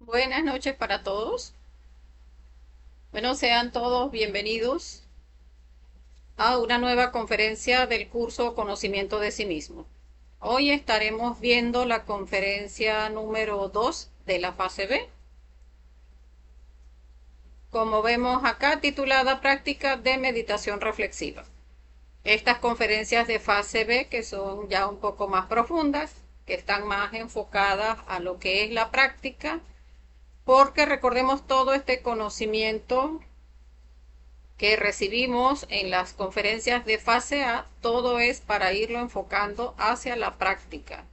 Buenas noches para todos. Bueno, sean todos bienvenidos a una nueva conferencia del curso Conocimiento de sí mismo. Hoy estaremos viendo la conferencia número 2 de la fase B. Como vemos acá, titulada Práctica de Meditación Reflexiva. Estas conferencias de fase B, que son ya un poco más profundas, que están más enfocadas a lo que es la práctica, porque recordemos todo este conocimiento que recibimos en las conferencias de fase A, todo es para irlo enfocando hacia la práctica.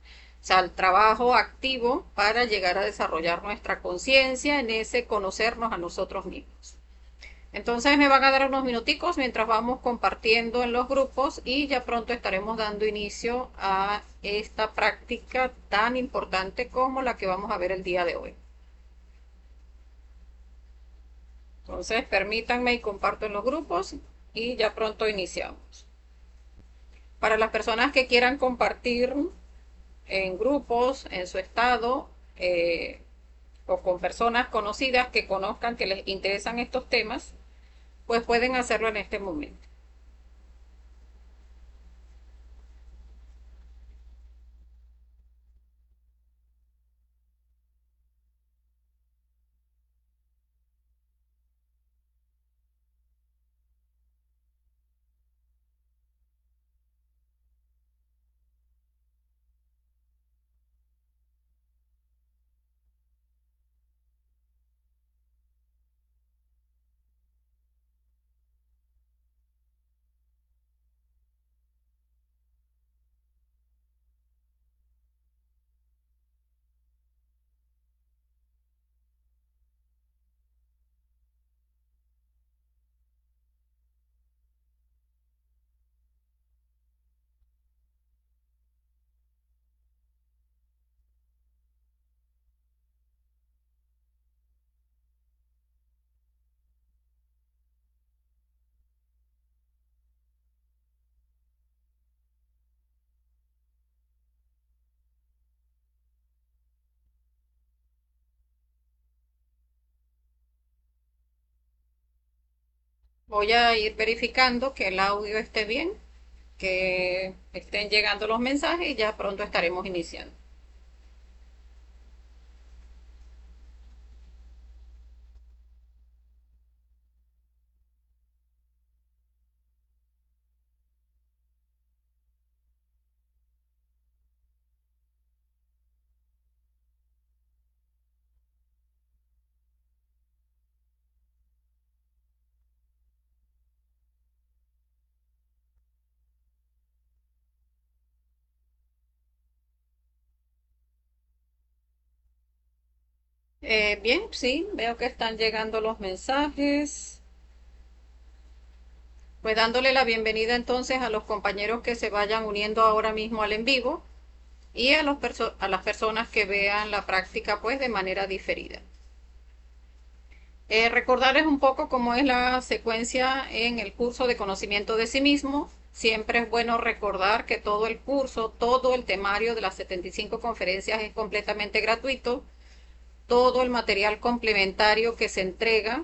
O sea, el trabajo activo para llegar a desarrollar nuestra conciencia en ese conocernos a nosotros mismos. Entonces me van a dar unos minuticos mientras vamos compartiendo en los grupos y ya pronto estaremos dando inicio a esta práctica tan importante como la que vamos a ver el día de hoy. Entonces permítanme y comparto en los grupos y ya pronto iniciamos. Para las personas que quieran compartir en grupos, en su estado, o con personas conocidas que conozcan que les interesan estos temas, pues pueden hacerlo en este momento. Voy a ir verificando que el audio esté bien, que estén llegando los mensajes y ya pronto estaremos iniciando. Bien, sí, veo que están llegando los mensajes. Pues dándole la bienvenida entonces a los compañeros que se vayan uniendo ahora mismo al en vivo y a las personas que vean la práctica pues de manera diferida. Recordarles un poco cómo es la secuencia en el curso de conocimiento de sí mismo. Siempre es bueno recordar que todo el curso, todo el temario de las 75 conferencias es completamente gratuito. Todo el material complementario que se entrega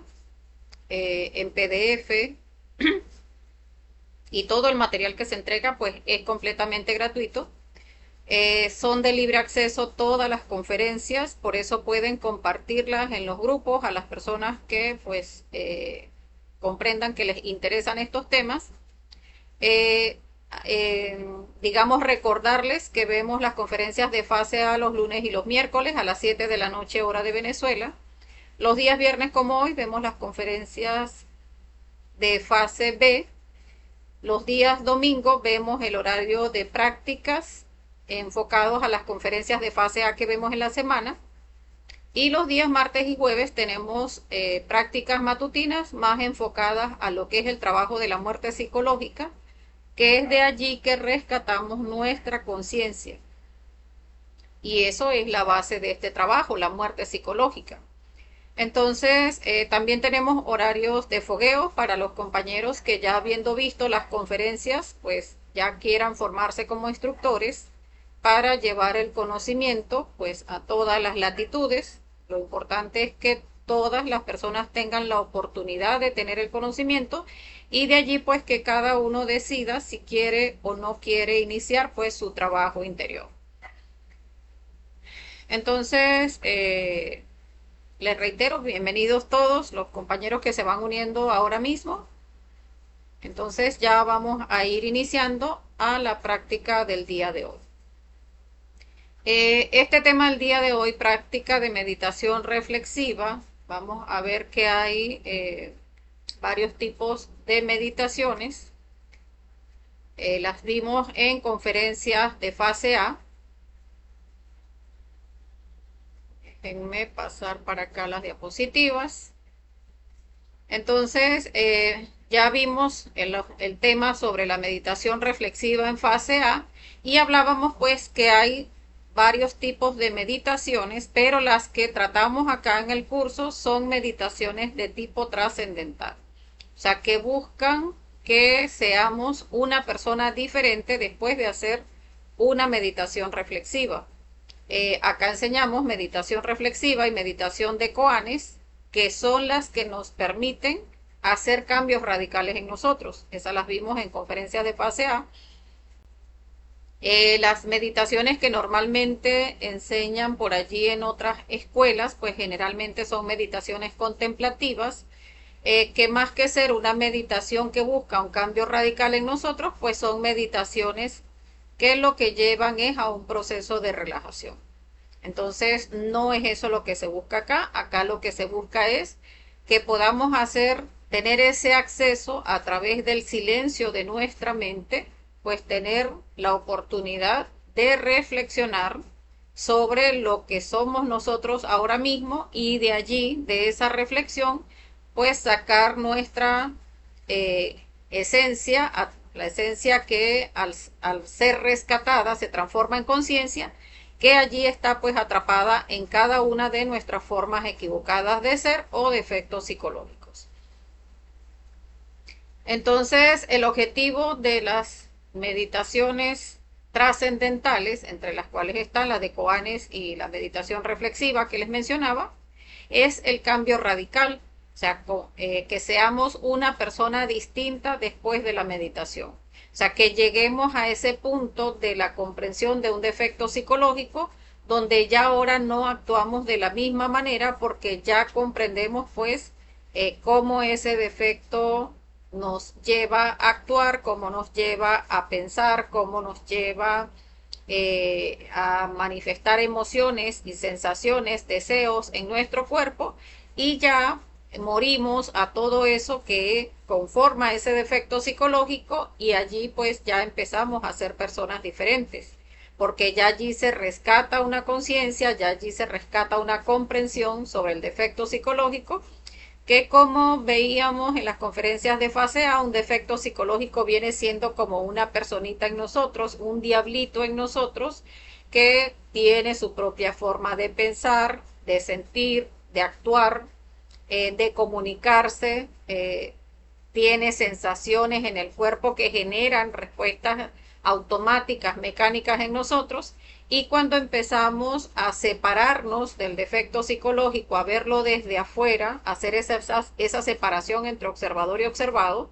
en PDF y todo el material que se entrega pues es completamente gratuito. Son de libre acceso todas las conferencias, por eso pueden compartirlas en los grupos a las personas que pues comprendan que les interesan estos temas. Eh, digamos, recordarles que vemos las conferencias de fase A los lunes y los miércoles a las 7 de la noche hora de Venezuela. Los días viernes como hoy vemos las conferencias de fase B. Los días domingo vemos el horario de prácticas enfocados a las conferencias de fase A que vemos en la semana. Y los días martes y jueves tenemos prácticas matutinas más enfocadas a lo que es el trabajo de la muerte psicológica, que es de allí que rescatamos nuestra conciencia. Y eso es la base de este trabajo, la muerte psicológica. Entonces, también tenemos horarios de fogueo para los compañeros que ya habiendo visto las conferencias, pues ya quieran formarse como instructores para llevar el conocimiento pues a todas las latitudes. Lo importante es que todas las personas tengan la oportunidad de tener el conocimiento y de allí pues que cada uno decida si quiere o no quiere iniciar pues su trabajo interior. Entonces, les reitero, bienvenidos todos los compañeros que se van uniendo ahora mismo. Entonces ya vamos a ir iniciando a la práctica del día de hoy. Este tema del día de hoy, práctica de meditación reflexiva, vamos a ver que hay varios tipos de meditaciones. Las vimos en conferencias de fase A. Déjenme pasar para acá las diapositivas. Entonces, ya vimos el tema sobre la meditación reflexiva en fase A y hablábamos pues que hay varios tipos de meditaciones, pero las que tratamos acá en el curso son meditaciones de tipo trascendental. O sea, que buscan que seamos una persona diferente después de hacer una meditación reflexiva. Acá enseñamos meditación reflexiva y meditación de koanes, que son las que nos permiten hacer cambios radicales en nosotros. Esas las vimos en conferencias de fase A. Las meditaciones que normalmente enseñan por allí en otras escuelas, pues generalmente son meditaciones contemplativas, que más que ser una meditación que busca un cambio radical en nosotros, pues son meditaciones que lo que llevan es a un proceso de relajación. Entonces, no es eso lo que se busca acá. Acá lo que se busca es que podamos tener ese acceso a través del silencio de nuestra mente, pues tener la oportunidad de reflexionar sobre lo que somos nosotros ahora mismo y de allí, de esa reflexión, pues sacar nuestra esencia, la esencia que al ser rescatada se transforma en conciencia, que allí está pues atrapada en cada una de nuestras formas equivocadas de ser o defectos psicológicos. Entonces, el objetivo de las meditaciones trascendentales, entre las cuales están las de koanes y la meditación reflexiva que les mencionaba, es el cambio radical, o sea, que seamos una persona distinta después de la meditación. O sea, que lleguemos a ese punto de la comprensión de un defecto psicológico donde ya ahora no actuamos de la misma manera porque ya comprendemos pues cómo ese defecto nos lleva a actuar, cómo nos lleva a pensar, cómo nos lleva a manifestar emociones y sensaciones, deseos en nuestro cuerpo y ya morimos a todo eso que conforma ese defecto psicológico y allí pues ya empezamos a ser personas diferentes porque ya allí se rescata una conciencia, ya allí se rescata una comprensión sobre el defecto psicológico que como veíamos en las conferencias de fase A, un defecto psicológico viene siendo como una personita en nosotros, un diablito en nosotros que tiene su propia forma de pensar, de sentir, de actuar, de comunicarse, tiene sensaciones en el cuerpo que generan respuestas automáticas, mecánicas en nosotros, y cuando empezamos a separarnos del defecto psicológico, a verlo desde afuera, hacer esa separación entre observador y observado,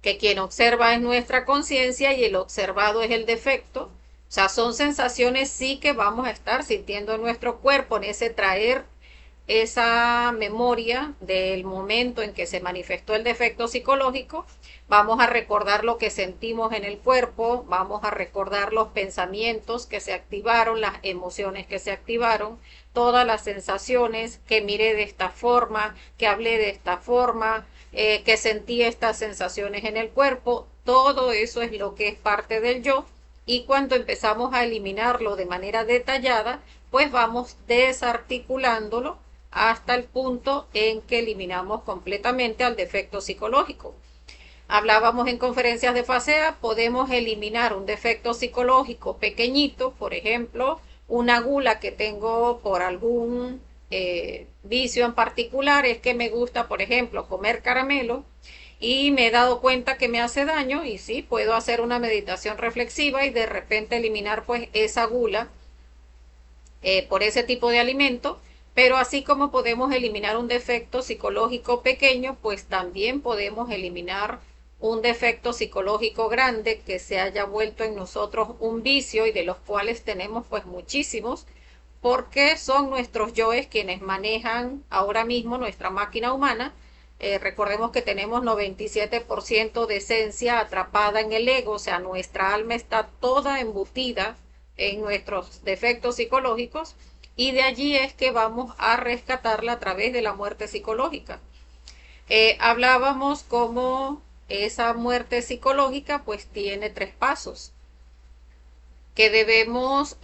que quien observa es nuestra conciencia y el observado es el defecto, o sea, son sensaciones sí que vamos a estar sintiendo en nuestro cuerpo, en ese traer esa memoria del momento en que se manifestó el defecto psicológico, vamos a recordar lo que sentimos en el cuerpo, vamos a recordar los pensamientos que se activaron, las emociones que se activaron, todas las sensaciones, que miré de esta forma, que hablé de esta forma, que sentí estas sensaciones en el cuerpo, todo eso es lo que es parte del yo. Y cuando empezamos a eliminarlo de manera detallada, pues vamos desarticulándolo hasta el punto en que eliminamos completamente al defecto psicológico. Hablábamos en conferencias de fase A, podemos eliminar un defecto psicológico pequeñito, por ejemplo, una gula que tengo por algún vicio en particular, es que me gusta, por ejemplo, comer caramelo y me he dado cuenta que me hace daño y sí, puedo hacer una meditación reflexiva y de repente eliminar pues esa gula por ese tipo de alimento, Pero así como podemos eliminar un defecto psicológico pequeño, pues también podemos eliminar un defecto psicológico grande que se haya vuelto en nosotros un vicio y de los cuales tenemos pues muchísimos, porque son nuestros yoes quienes manejan ahora mismo nuestra máquina humana. Recordemos que tenemos 97% de esencia atrapada en el ego, o sea, nuestra alma está toda embutida en nuestros defectos psicológicos y de allí es que vamos a rescatarla a través de la muerte psicológica. Hablábamos cómo esa muerte psicológica pues tiene 3 pasos, que debemos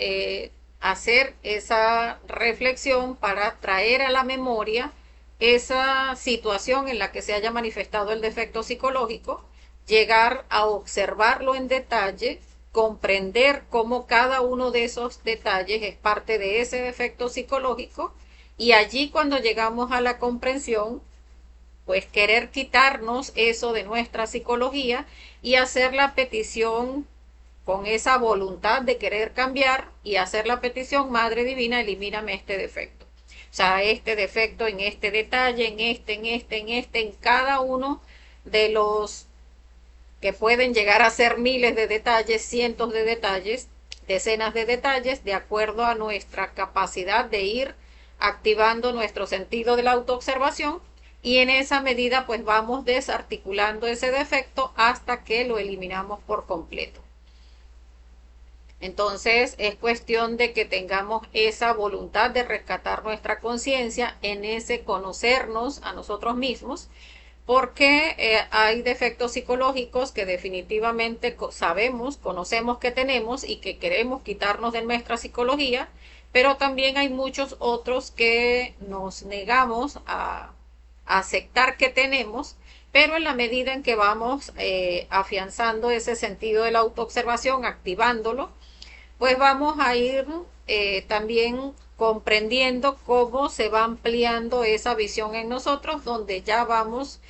hacer esa reflexión para traer a la memoria esa situación en la que se haya manifestado el defecto psicológico, llegar a observarlo en detalle, comprender cómo cada uno de esos detalles es parte de ese defecto psicológico y allí cuando llegamos a la comprensión, pues querer quitarnos eso de nuestra psicología y hacer la petición con esa voluntad de querer cambiar y hacer la petición, Madre Divina, elimíname este defecto. O sea, este defecto en este detalle, en cada uno de los que pueden llegar a ser miles de detalles, cientos de detalles, decenas de detalles, de acuerdo a nuestra capacidad de ir activando nuestro sentido de la autoobservación y en esa medida pues vamos desarticulando ese defecto hasta que lo eliminamos por completo. Entonces es cuestión de que tengamos esa voluntad de rescatar nuestra conciencia en ese conocernos a nosotros mismos, porque hay defectos psicológicos que definitivamente sabemos, conocemos que tenemos y que queremos quitarnos de nuestra psicología, pero también hay muchos otros que nos negamos a aceptar que tenemos, pero en la medida en que vamos afianzando ese sentido de la autoobservación, activándolo, pues vamos a ir también comprendiendo cómo se va ampliando esa visión en nosotros, donde ya vamos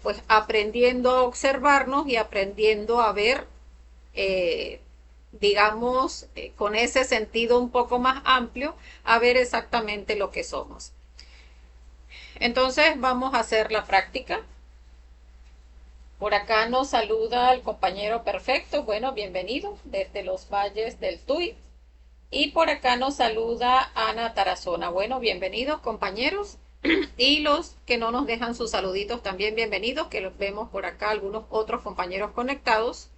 pues aprendiendo a observarnos y aprendiendo a ver, digamos, con ese sentido un poco más amplio, a ver exactamente lo que somos. Entonces vamos a hacer la práctica. Por acá nos saluda el compañero perfecto, bueno, bienvenido desde los valles del Tuy. Y por acá nos saluda Ana Tarazona. Bueno, bienvenidos compañeros. Y los que no nos dejan sus saluditos también bienvenidos, que los vemos por acá, algunos otros compañeros conectados.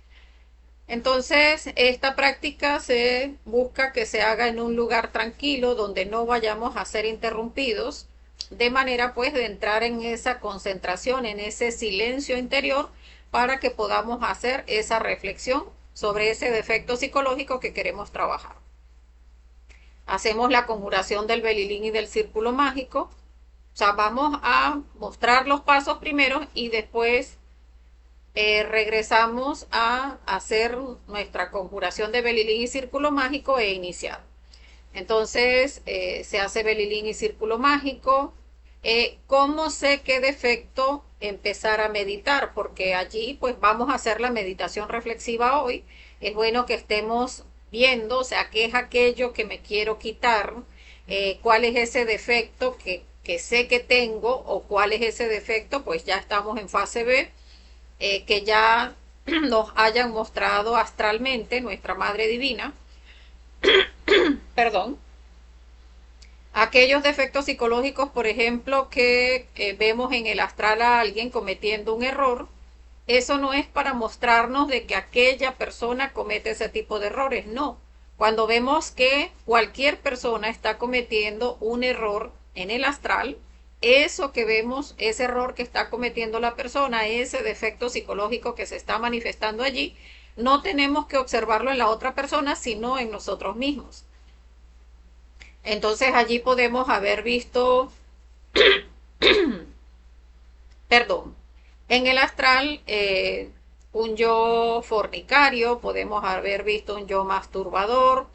Entonces, esta práctica se busca que se haga en un lugar tranquilo, donde no vayamos a ser interrumpidos, de manera pues de entrar en esa concentración, en ese silencio interior, para que podamos hacer esa reflexión sobre ese defecto psicológico que queremos trabajar. Hacemos la conjuración del belilín y del círculo mágico. O sea, vamos a mostrar los pasos primero y después regresamos a hacer nuestra conjuración de belilín y círculo mágico e iniciar. Entonces, se hace belilín y círculo mágico. ¿Cómo sé qué defecto empezar a meditar? Porque allí pues vamos a hacer la meditación reflexiva hoy. Es bueno que estemos viendo, o sea, qué es aquello que me quiero quitar, cuál es ese defecto que sé que tengo o cuál es ese defecto, pues ya estamos en fase B, que ya nos hayan mostrado astralmente nuestra Madre Divina. Perdón. Aquellos defectos psicológicos, por ejemplo, que vemos en el astral a alguien cometiendo un error, eso no es para mostrarnos de que aquella persona comete ese tipo de errores, no. Cuando vemos que cualquier persona está cometiendo un error en el astral, eso que vemos, ese error que está cometiendo la persona, ese defecto psicológico que se está manifestando allí, no tenemos que observarlo en la otra persona, sino en nosotros mismos. Entonces allí podemos haber visto, perdón, en el astral un yo fornicario, podemos haber visto un yo masturbador,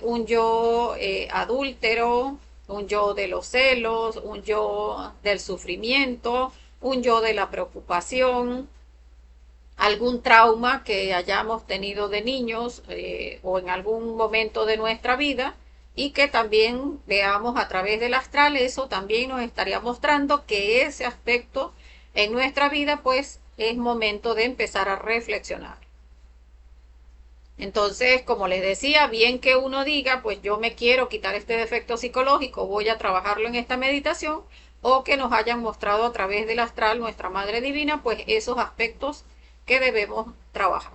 un yo adúltero, un yo de los celos, un yo del sufrimiento, un yo de la preocupación, algún trauma que hayamos tenido de niños o en algún momento de nuestra vida, y que también veamos a través del astral, eso también nos estaría mostrando que ese aspecto en nuestra vida pues es momento de empezar a reflexionar. Entonces, como les decía, bien que uno diga, pues yo me quiero quitar este defecto psicológico, voy a trabajarlo en esta meditación, o que nos hayan mostrado a través del astral, nuestra Madre Divina, pues esos aspectos que debemos trabajar.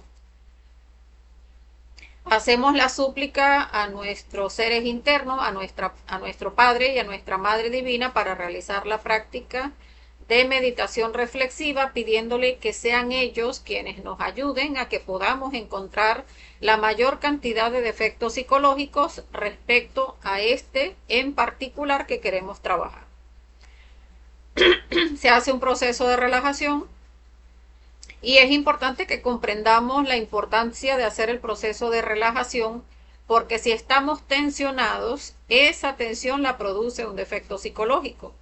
Hacemos la súplica a nuestros seres internos, a nuestro Padre y a nuestra Madre Divina para realizar la práctica de meditación reflexiva, pidiéndole que sean ellos quienes nos ayuden a que podamos encontrar la mayor cantidad de defectos psicológicos respecto a este en particular que queremos trabajar. Se hace un proceso de relajación y es importante que comprendamos la importancia de hacer el proceso de relajación, porque si estamos tensionados, esa tensión la produce un defecto psicológico.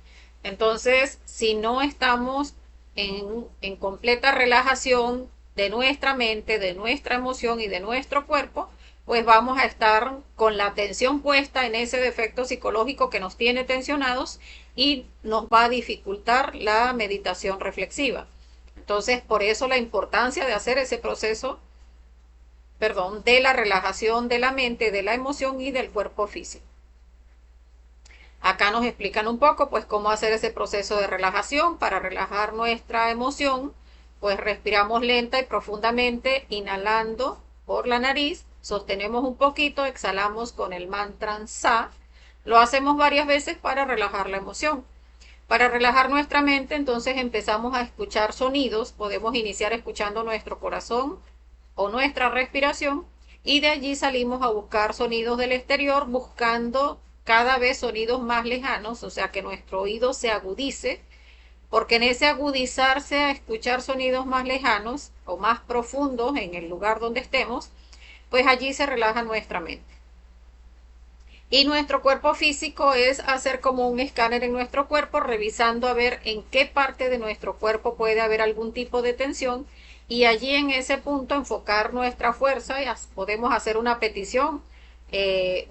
Entonces, si no estamos en completa relajación de nuestra mente, de nuestra emoción y de nuestro cuerpo, pues vamos a estar con la atención puesta en ese defecto psicológico que nos tiene tensionados y nos va a dificultar la meditación reflexiva. Entonces, por eso la importancia de hacer ese proceso, de la relajación de la mente, de la emoción y del cuerpo físico. Acá nos explican un poco, pues, cómo hacer ese proceso de relajación. Para relajar nuestra emoción, pues respiramos lenta y profundamente, inhalando por la nariz, sostenemos un poquito, exhalamos con el mantra Sa. Lo hacemos varias veces para relajar la emoción. Para relajar nuestra mente, entonces empezamos a escuchar sonidos. Podemos iniciar escuchando nuestro corazón o nuestra respiración y de allí salimos a buscar sonidos del exterior, buscando cada vez sonidos más lejanos, o sea que nuestro oído se agudice, porque en ese agudizarse a escuchar sonidos más lejanos o más profundos en el lugar donde estemos, pues allí se relaja nuestra mente. Y nuestro cuerpo físico es hacer como un escáner en nuestro cuerpo, revisando a ver en qué parte de nuestro cuerpo puede haber algún tipo de tensión y allí en ese punto enfocar nuestra fuerza y podemos hacer una petición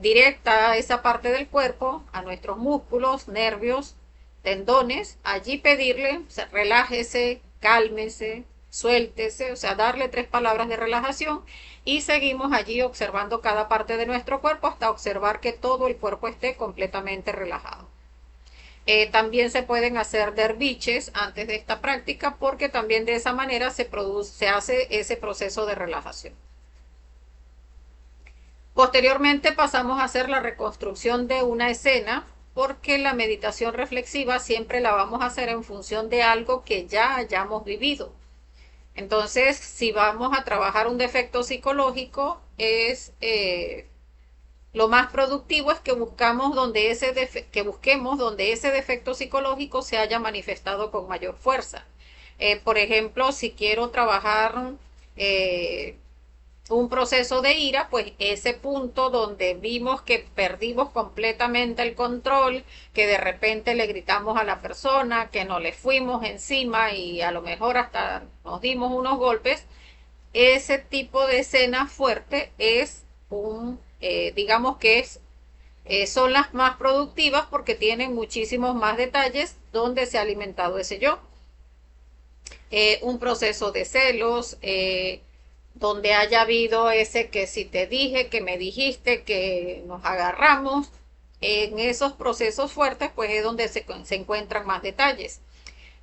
directa a esa parte del cuerpo, a nuestros músculos, nervios, tendones, allí pedirle, o sea, relájese, cálmese, suéltese, o sea, darle 3 palabras de relajación y seguimos allí observando cada parte de nuestro cuerpo hasta observar que todo el cuerpo esté completamente relajado. También se pueden hacer derviches antes de esta práctica porque también de esa manera se hace ese proceso de relajación. Posteriormente pasamos a hacer la reconstrucción de una escena porque la meditación reflexiva siempre la vamos a hacer en función de algo que ya hayamos vivido. Entonces, si vamos a trabajar un defecto psicológico, lo más productivo es que busquemos donde ese defecto psicológico se haya manifestado con mayor fuerza. Por ejemplo, si quiero trabajar un proceso de ira, pues ese punto donde vimos que perdimos completamente el control, que de repente le gritamos a la persona, que nos le fuimos encima y a lo mejor hasta nos dimos unos golpes, ese tipo de escena fuerte es digamos que son las más productivas porque tienen muchísimos más detalles donde se ha alimentado ese yo. Un proceso de celos, donde haya habido ese que si te dije, que me dijiste, que nos agarramos, en esos procesos fuertes, pues es donde se encuentran más detalles.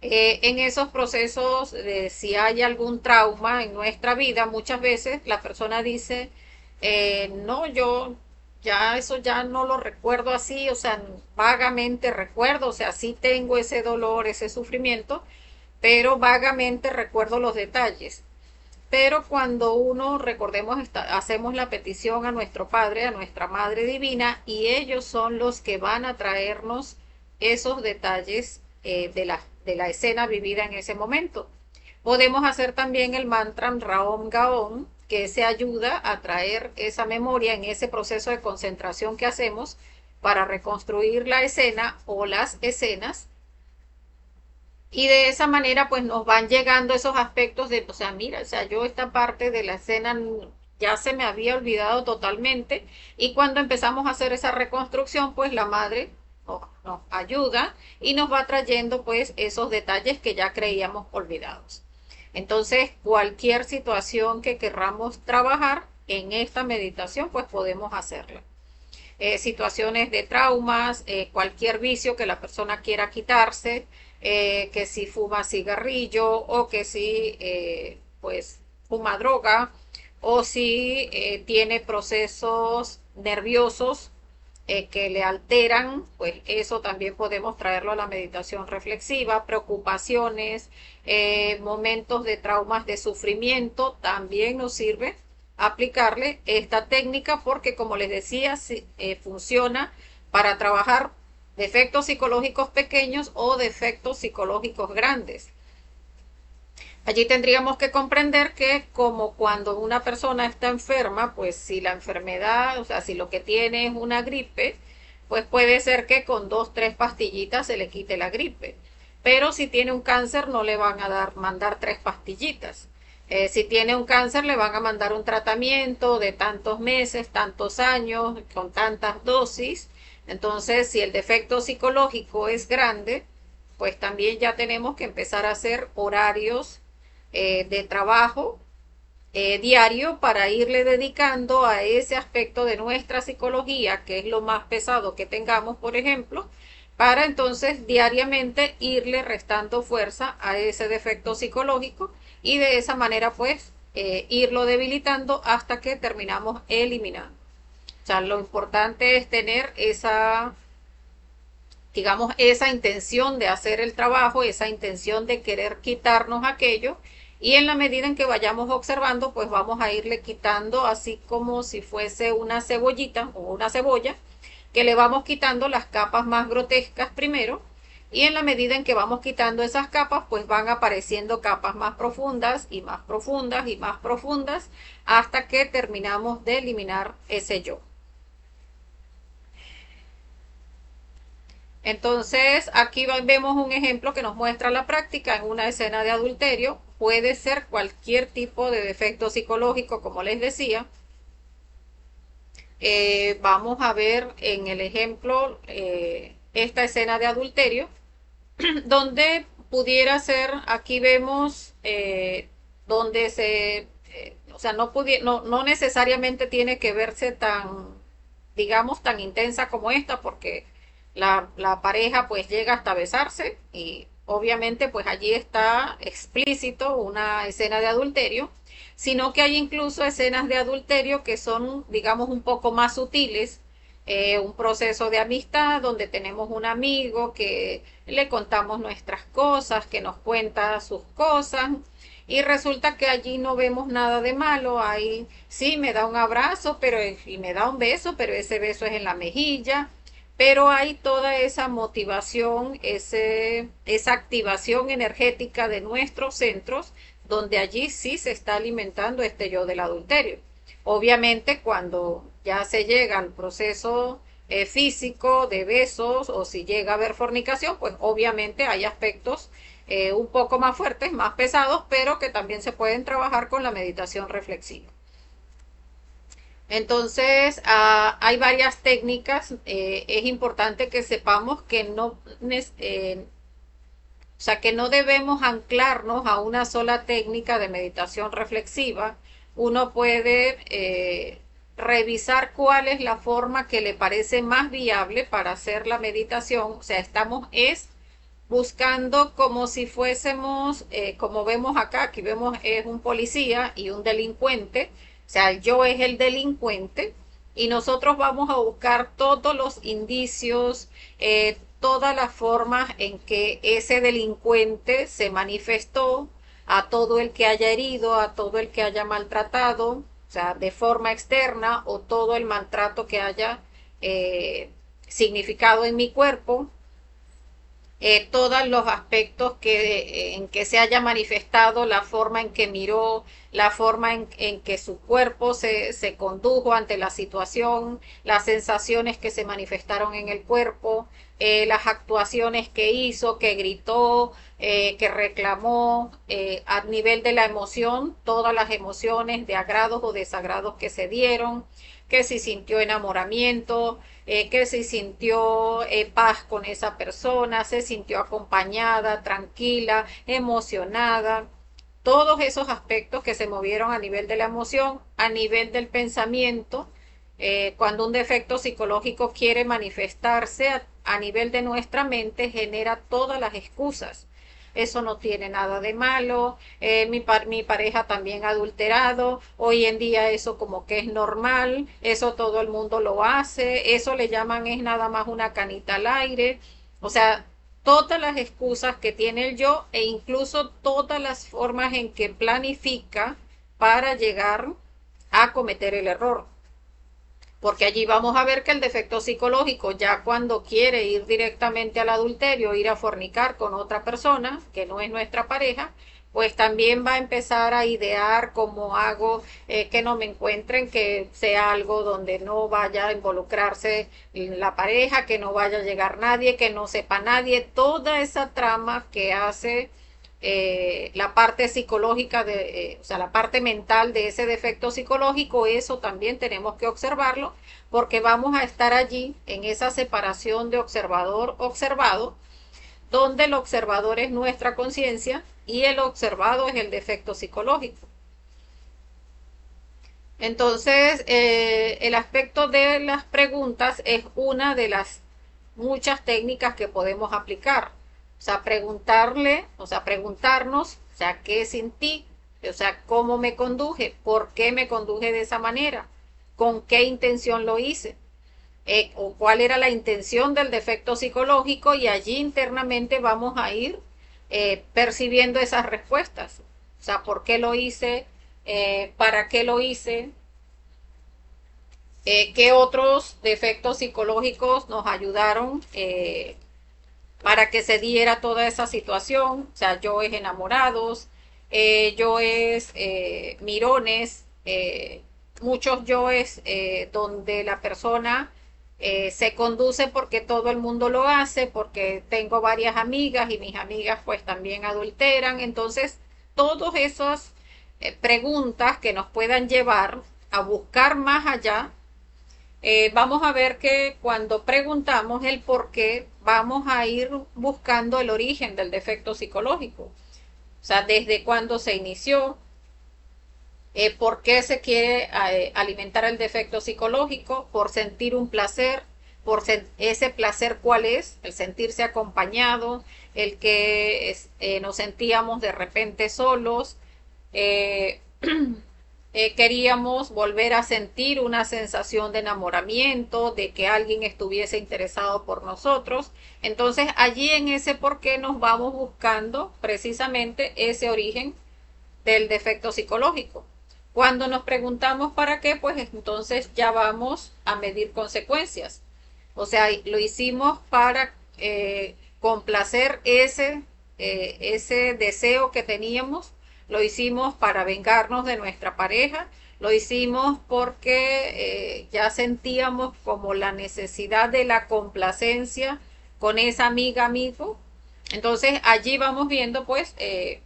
En esos procesos, si hay algún trauma en nuestra vida, muchas veces la persona dice, no, yo ya eso ya no lo recuerdo así, o sea, vagamente recuerdo, o sea, sí tengo ese dolor, ese sufrimiento, pero vagamente recuerdo los detalles. Pero cuando recordemos, hacemos la petición a nuestro Padre, a nuestra Madre Divina, y ellos son los que van a traernos esos detalles de la escena vivida en ese momento. Podemos hacer también el mantra Raom Gaon, que se ayuda a traer esa memoria en ese proceso de concentración que hacemos para reconstruir la escena o las escenas. Y de esa manera pues nos van llegando esos aspectos de, o sea, mira, o sea, yo esta parte de la escena ya se me había olvidado totalmente. Y cuando empezamos a hacer esa reconstrucción, pues la madre nos ayuda y nos va trayendo pues esos detalles que ya creíamos olvidados. Entonces, cualquier situación que querramos trabajar en esta meditación, pues podemos hacerla. Situaciones de traumas, cualquier vicio que la persona quiera quitarse, que si fuma cigarrillo o que si pues fuma droga o si tiene procesos nerviosos que le alteran, pues eso también podemos traerlo a la meditación reflexiva, preocupaciones, momentos de traumas de sufrimiento, también nos sirve aplicarle esta técnica porque como les decía, funciona para trabajar defectos psicológicos pequeños o defectos psicológicos grandes. Allí tendríamos que comprender que como cuando una persona está enferma, pues si la enfermedad, o sea, si lo que tiene es una gripe, pues puede ser que con 2, 3 pastillitas se le quite la gripe. Pero si tiene un cáncer no le van a mandar 3 pastillitas. Si tiene un cáncer le van a mandar un tratamiento de tantos meses, tantos años, con tantas dosis. Entonces, si el defecto psicológico es grande, pues también ya tenemos que empezar a hacer horarios de trabajo diario para irle dedicando a ese aspecto de nuestra psicología, que es lo más pesado que tengamos, por ejemplo, para entonces diariamente irle restando fuerza a ese defecto psicológico y de esa manera pues irlo debilitando hasta que terminamos eliminando. O sea, lo importante es tener esa, digamos, esa intención de hacer el trabajo, esa intención de querer quitarnos aquello, y en la medida en que vayamos observando, pues vamos a irle quitando así como si fuese una cebollita o una cebolla, que le vamos quitando las capas más grotescas primero, y en la medida en que vamos quitando esas capas, pues van apareciendo capas más profundas y más profundas y más profundas, hasta que terminamos de eliminar ese yo. Entonces, aquí vemos un ejemplo que nos muestra la práctica en una escena de adulterio. Puede ser cualquier tipo de defecto psicológico, como les decía. Vamos a ver en el ejemplo esta escena de adulterio, donde pudiera ser, aquí vemos donde o sea, no necesariamente tiene que verse tan, digamos, tan intensa como esta, porque la pareja pues llega hasta besarse y obviamente pues allí está explícito una escena de adulterio, sino que hay incluso escenas de adulterio que son, digamos, un poco más sutiles, un proceso de amistad donde tenemos un amigo que le contamos nuestras cosas, que nos cuenta sus cosas y resulta que allí no vemos nada de malo. Ahí sí me da un abrazo, pero y me da un beso, pero ese beso es en la mejilla, pero hay toda esa motivación, esa activación energética de nuestros centros, donde allí sí se está alimentando este yo del adulterio. Obviamente cuando ya se llega al proceso físico de besos o si llega a haber fornicación, pues obviamente hay aspectos un poco más fuertes, más pesados, pero que también se pueden trabajar con la meditación reflexiva. Entonces, hay varias técnicas. Es importante que sepamos que o sea, que no debemos anclarnos a una sola técnica de meditación reflexiva. Uno puede revisar cuál es la forma que le parece más viable para hacer la meditación. O sea, estamos buscando como si fuésemos, como vemos acá, aquí vemos es un policía y un delincuente, o sea, el yo es el delincuente y nosotros vamos a buscar todos los indicios, todas las formas en que ese delincuente se manifestó, a todo el que haya herido, a todo el que haya maltratado, o sea, de forma externa, o todo el maltrato que haya significado en mi cuerpo, todos los aspectos en que se haya manifestado, la forma en que miró, la forma en que su cuerpo se condujo ante la situación, las sensaciones que se manifestaron en el cuerpo, las actuaciones que hizo, que gritó, que reclamó, a nivel de la emoción, todas las emociones de agrados o desagrados que se dieron, que si sintió enamoramiento, que se sintió paz con esa persona, se sintió acompañada, tranquila, emocionada. Todos esos aspectos que se movieron a nivel de la emoción, a nivel del pensamiento, cuando un defecto psicológico quiere manifestarse a nivel de nuestra mente, genera todas las excusas. Eso no tiene nada de malo, mi pareja también ha adulterado, hoy en día eso como que es normal, eso todo el mundo lo hace, eso le llaman es nada más una canita al aire, o sea, todas las excusas que tiene el yo e incluso todas las formas en que planifica para llegar a cometer el error. Porque allí vamos a ver que el defecto psicológico, ya cuando quiere ir directamente al adulterio, ir a fornicar con otra persona, que no es nuestra pareja, pues también va a empezar a idear cómo hago que no me encuentren, que sea algo donde no vaya a involucrarse la pareja, que no vaya a llegar nadie, que no sepa nadie, toda esa trama que hace la parte psicológica, o sea, la parte mental de ese defecto psicológico, eso también tenemos que observarlo porque vamos a estar allí en esa separación de observador-observado, donde el observador es nuestra conciencia y el observado es el defecto psicológico. Entonces, el aspecto de las preguntas es una de las muchas técnicas que podemos aplicar. O sea, preguntarnos, o sea, ¿qué sentí? O sea, ¿cómo me conduje? ¿Por qué me conduje de esa manera? ¿Con qué intención lo hice? O cuál era la intención del defecto psicológico y allí internamente vamos a ir percibiendo esas respuestas. O sea, ¿por qué lo hice? ¿Para qué lo hice? ¿Qué otros defectos psicológicos nos ayudaron para que se diera toda esa situación? O sea, yo es enamorados, yo es mirones, muchos yoes donde la persona se conduce porque todo el mundo lo hace, porque tengo varias amigas y mis amigas pues también adulteran. Entonces, todas esas preguntas que nos puedan llevar a buscar más allá, vamos a ver que cuando preguntamos el por qué, vamos a ir buscando el origen del defecto psicológico. O sea, desde cuándo se inició, por qué se quiere alimentar el defecto psicológico, por sentir un placer, ese placer cuál es, el sentirse acompañado, el que nos sentíamos de repente solos, eh, queríamos volver a sentir una sensación de enamoramiento, de que alguien estuviese interesado por nosotros. Entonces allí en ese por qué nos vamos buscando precisamente ese origen del defecto psicológico. Cuando nos preguntamos para qué, pues entonces ya vamos a medir consecuencias. O sea, lo hicimos para complacer ese deseo que teníamos, lo hicimos para vengarnos de nuestra pareja, lo hicimos porque ya sentíamos como la necesidad de la complacencia con esa amiga, amigo. Entonces allí vamos viendo pues de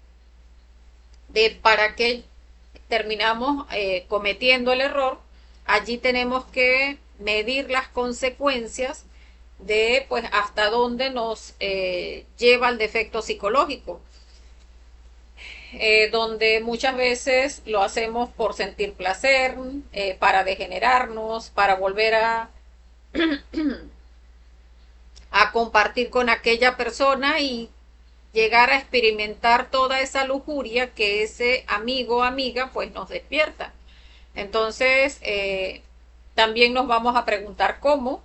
para qué terminamos cometiendo el error. Allí tenemos que medir las consecuencias de pues hasta dónde nos lleva el defecto psicológico, donde muchas veces lo hacemos por sentir placer, para degenerarnos, para volver a compartir con aquella persona y llegar a experimentar toda esa lujuria que ese amigo o amiga pues nos despierta. Entonces, también nos vamos a preguntar cómo.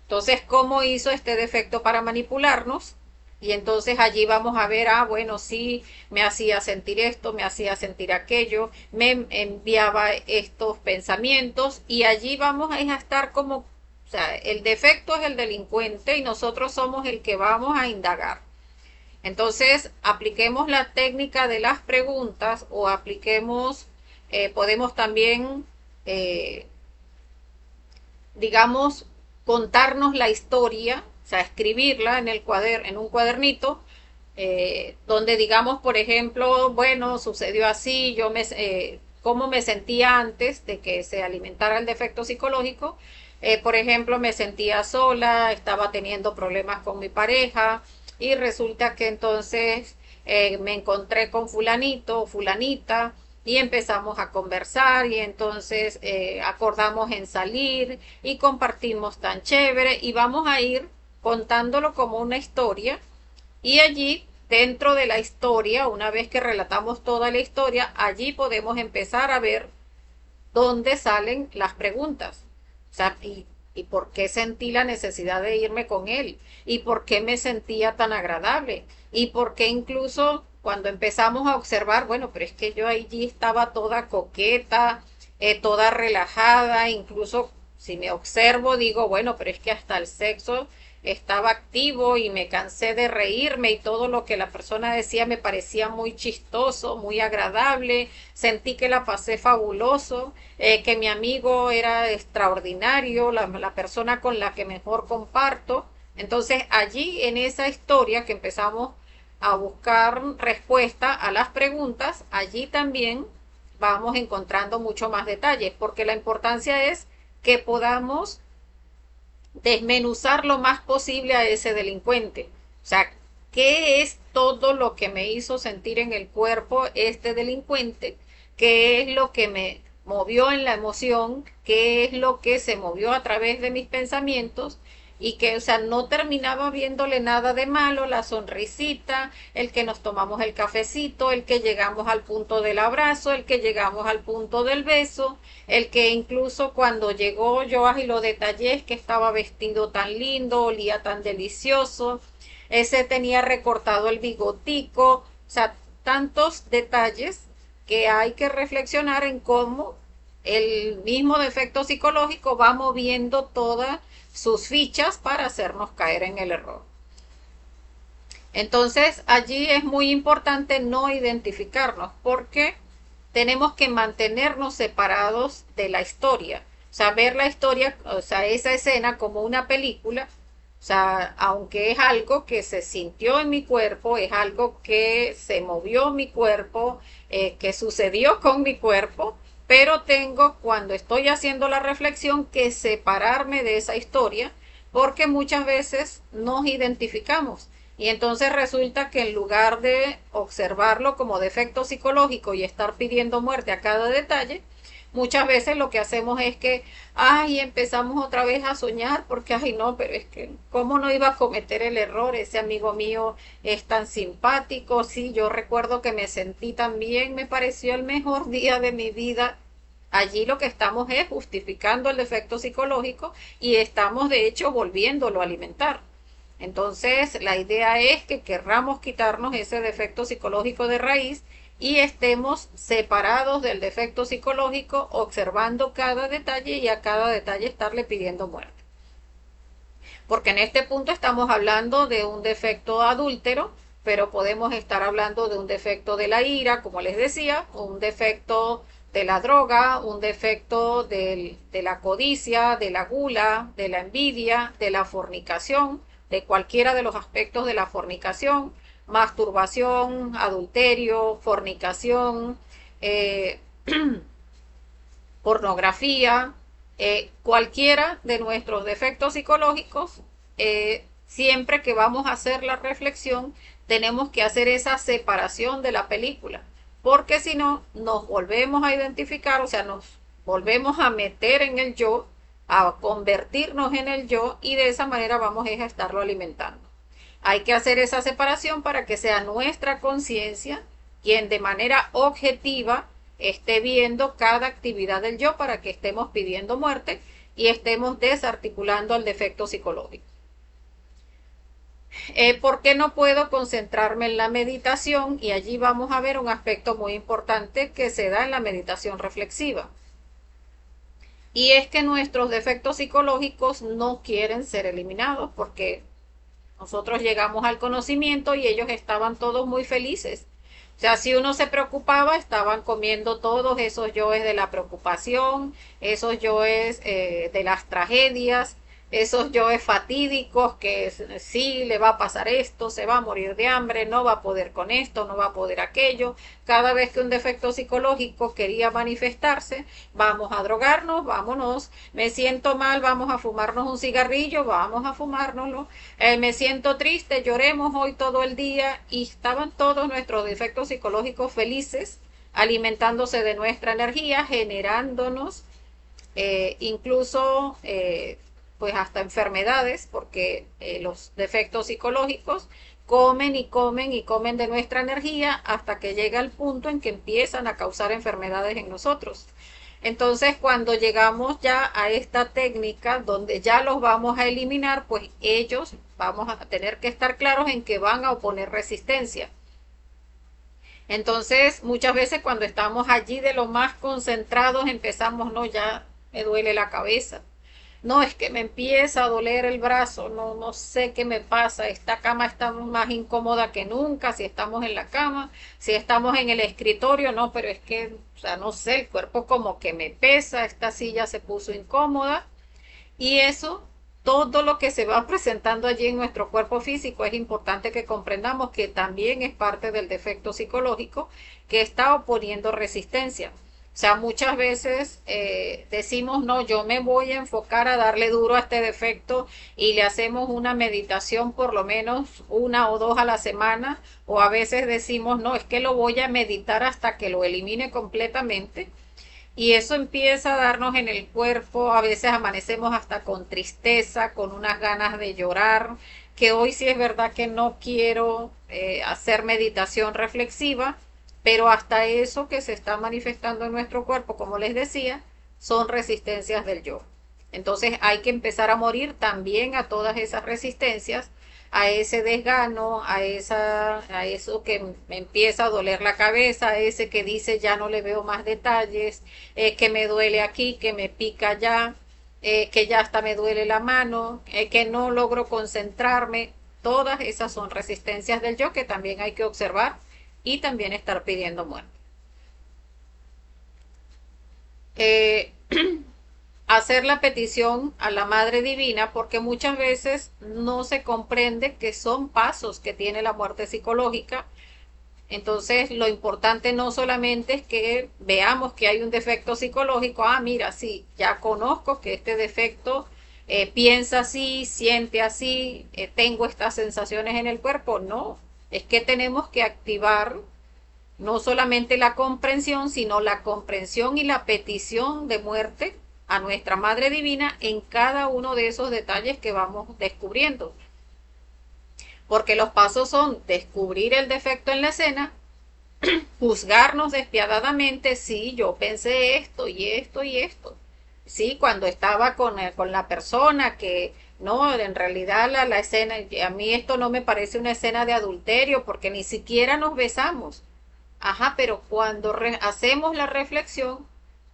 Entonces, ¿cómo hizo este defecto para manipularnos? Y entonces allí vamos a ver, bueno, sí, me hacía sentir esto, me hacía sentir aquello, me enviaba estos pensamientos y allí vamos a estar como O sea, el defecto es el delincuente y nosotros somos el que vamos a indagar. Entonces, apliquemos la técnica de las preguntas o apliquemos, podemos también, eh, digamos, contarnos la historia, o sea, escribirla en en un cuadernito, donde digamos, por ejemplo, bueno, sucedió así, cómo me sentía antes de que se alimentara el defecto psicológico. Por ejemplo, me sentía sola, estaba teniendo problemas con mi pareja y resulta que entonces me encontré con fulanito o fulanita y empezamos a conversar y entonces acordamos en salir y compartimos tan chévere y vamos a ir contándolo como una historia y allí dentro de la historia, una vez que relatamos toda la historia, allí podemos empezar a ver dónde salen las preguntas. O sea, y por qué sentí la necesidad de irme con él, y por qué me sentía tan agradable, y por qué incluso cuando empezamos a observar, bueno, pero es que yo allí estaba toda coqueta, toda relajada, incluso si me observo digo, bueno, pero es que hasta el sexo estaba activo y me cansé de reírme y todo lo que la persona decía me parecía muy chistoso, muy agradable, sentí que la pasé fabuloso, que mi amigo era extraordinario, la persona con la que mejor comparto. Entonces allí en esa historia que empezamos a buscar respuesta a las preguntas, allí también vamos encontrando mucho más detalles, porque la importancia es que podamos desmenuzar lo más posible a ese delincuente. O sea, ¿qué es todo lo que me hizo sentir en el cuerpo este delincuente? ¿Qué es lo que me movió en la emoción? ¿Qué es lo que se movió a través de mis pensamientos? Y que, o sea, no terminaba viéndole nada de malo, la sonrisita, el que nos tomamos el cafecito, el que llegamos al punto del abrazo, el que llegamos al punto del beso, el que incluso cuando llegó yo y lo detallé es que estaba vestido tan lindo, olía tan delicioso, ese tenía recortado el bigotico, o sea, tantos detalles que hay que reflexionar en cómo el mismo defecto psicológico va moviendo todas sus fichas para hacernos caer en el error. Entonces, allí es muy importante no identificarnos porque tenemos que mantenernos separados de la historia. O sea, ver la historia, o sea, esa escena como una película. O sea, aunque es algo que se sintió en mi cuerpo, es algo que se movió mi cuerpo, que sucedió con mi cuerpo, pero tengo, cuando estoy haciendo la reflexión, que separarme de esa historia porque muchas veces nos identificamos. Y entonces resulta que en lugar de observarlo como defecto psicológico y estar pidiendo muerte a cada detalle, muchas veces lo que hacemos es que, ay, empezamos otra vez a soñar porque, ay, no, pero es que, ¿cómo no iba a cometer el error? Ese amigo mío es tan simpático, sí, yo recuerdo que me sentí tan bien, me pareció el mejor día de mi vida. Allí lo que estamos es justificando el defecto psicológico y estamos de hecho volviéndolo a alimentar. Entonces, la idea es que querramos quitarnos ese defecto psicológico de raíz y estemos separados del defecto psicológico, observando cada detalle y a cada detalle estarle pidiendo muerte. Porque en este punto estamos hablando de un defecto adúltero, pero podemos estar hablando de un defecto de la ira, como les decía, un defecto de la droga, un defecto de la codicia, de la gula, de la envidia, de la fornicación, de cualquiera de los aspectos de la fornicación, masturbación, adulterio, fornicación, eh, pornografía, cualquiera de nuestros defectos psicológicos, siempre que vamos a hacer la reflexión, tenemos que hacer esa separación de la película, porque si no, nos volvemos a identificar, o sea, nos volvemos a meter en el yo, a convertirnos en el yo y de esa manera vamos a estarlo alimentando. Hay que hacer esa separación para que sea nuestra conciencia quien de manera objetiva esté viendo cada actividad del yo para que estemos pidiendo muerte y estemos desarticulando el defecto psicológico. ¿Por qué no puedo concentrarme en la meditación? Y allí vamos a ver un aspecto muy importante que se da en la meditación reflexiva. Y es que nuestros defectos psicológicos no quieren ser eliminados porque nosotros llegamos al conocimiento y ellos estaban todos muy felices. O sea, si uno se preocupaba, estaban comiendo todos esos yoes de la preocupación, esos yoes de las tragedias, esos yoes fatídicos que sí le va a pasar esto, se va a morir de hambre, no va a poder con esto, no va a poder aquello. Cada vez que un defecto psicológico quería manifestarse, vamos a drogarnos, vámonos, me siento mal, vamos a fumarnos un cigarrillo, vamos a fumárnoslo, me siento triste, lloremos hoy todo el día y estaban todos nuestros defectos psicológicos felices, alimentándose de nuestra energía, generándonos incluso pues hasta enfermedades, porque los defectos psicológicos comen y comen y comen de nuestra energía hasta que llega el punto en que empiezan a causar enfermedades en nosotros. Entonces, cuando llegamos ya a esta técnica donde ya los vamos a eliminar, pues ellos vamos a tener que estar claros en que van a oponer resistencia. Entonces, muchas veces cuando estamos allí de lo más concentrados, empezamos, no, ya me duele la cabeza. No, es que me empieza a doler el brazo, no, no sé qué me pasa, esta cama está más incómoda que nunca, si estamos en la cama, si estamos en el escritorio, no, pero es que, o sea, no sé, el cuerpo como que me pesa, esta silla se puso incómoda y eso, todo lo que se va presentando allí en nuestro cuerpo físico, es importante que comprendamos que también es parte del defecto psicológico que está oponiendo resistencia. O sea, muchas veces decimos, no, yo me voy a enfocar a darle duro a este defecto y le hacemos una meditación por lo menos una o dos a la semana, o a veces decimos, no, es que lo voy a meditar hasta que lo elimine completamente. Y eso empieza a darnos en el cuerpo, a veces amanecemos hasta con tristeza, con unas ganas de llorar, que hoy sí es verdad que no quiero hacer meditación reflexiva, pero hasta eso que se está manifestando en nuestro cuerpo, como les decía, son resistencias del yo. Entonces hay que empezar a morir también a todas esas resistencias, a ese desgano, a eso que me empieza a doler la cabeza, a ese que dice ya no le veo más detalles, que me duele aquí, que me pica allá, que ya hasta me duele la mano, que no logro concentrarme. Todas esas son resistencias del yo que también hay que observar y también estar pidiendo muerte. Eh, hacer la petición a la Madre Divina porque muchas veces no se comprende que son pasos que tiene la muerte psicológica. Entonces, lo importante no solamente es que veamos que hay un defecto psicológico, ah, mira, sí, ya conozco que este defecto piensa así, siente así, tengo estas sensaciones en el cuerpo. No, es que tenemos que activar no solamente la comprensión, sino la comprensión y la petición de muerte a nuestra Madre Divina en cada uno de esos detalles que vamos descubriendo. Porque los pasos son descubrir el defecto en la escena, juzgarnos despiadadamente, sí, yo pensé esto y esto y esto. Sí, cuando estaba con la persona que, no, en realidad la escena, a mí esto no me parece una escena de adulterio porque ni siquiera nos besamos. Ajá, pero cuando hacemos la reflexión,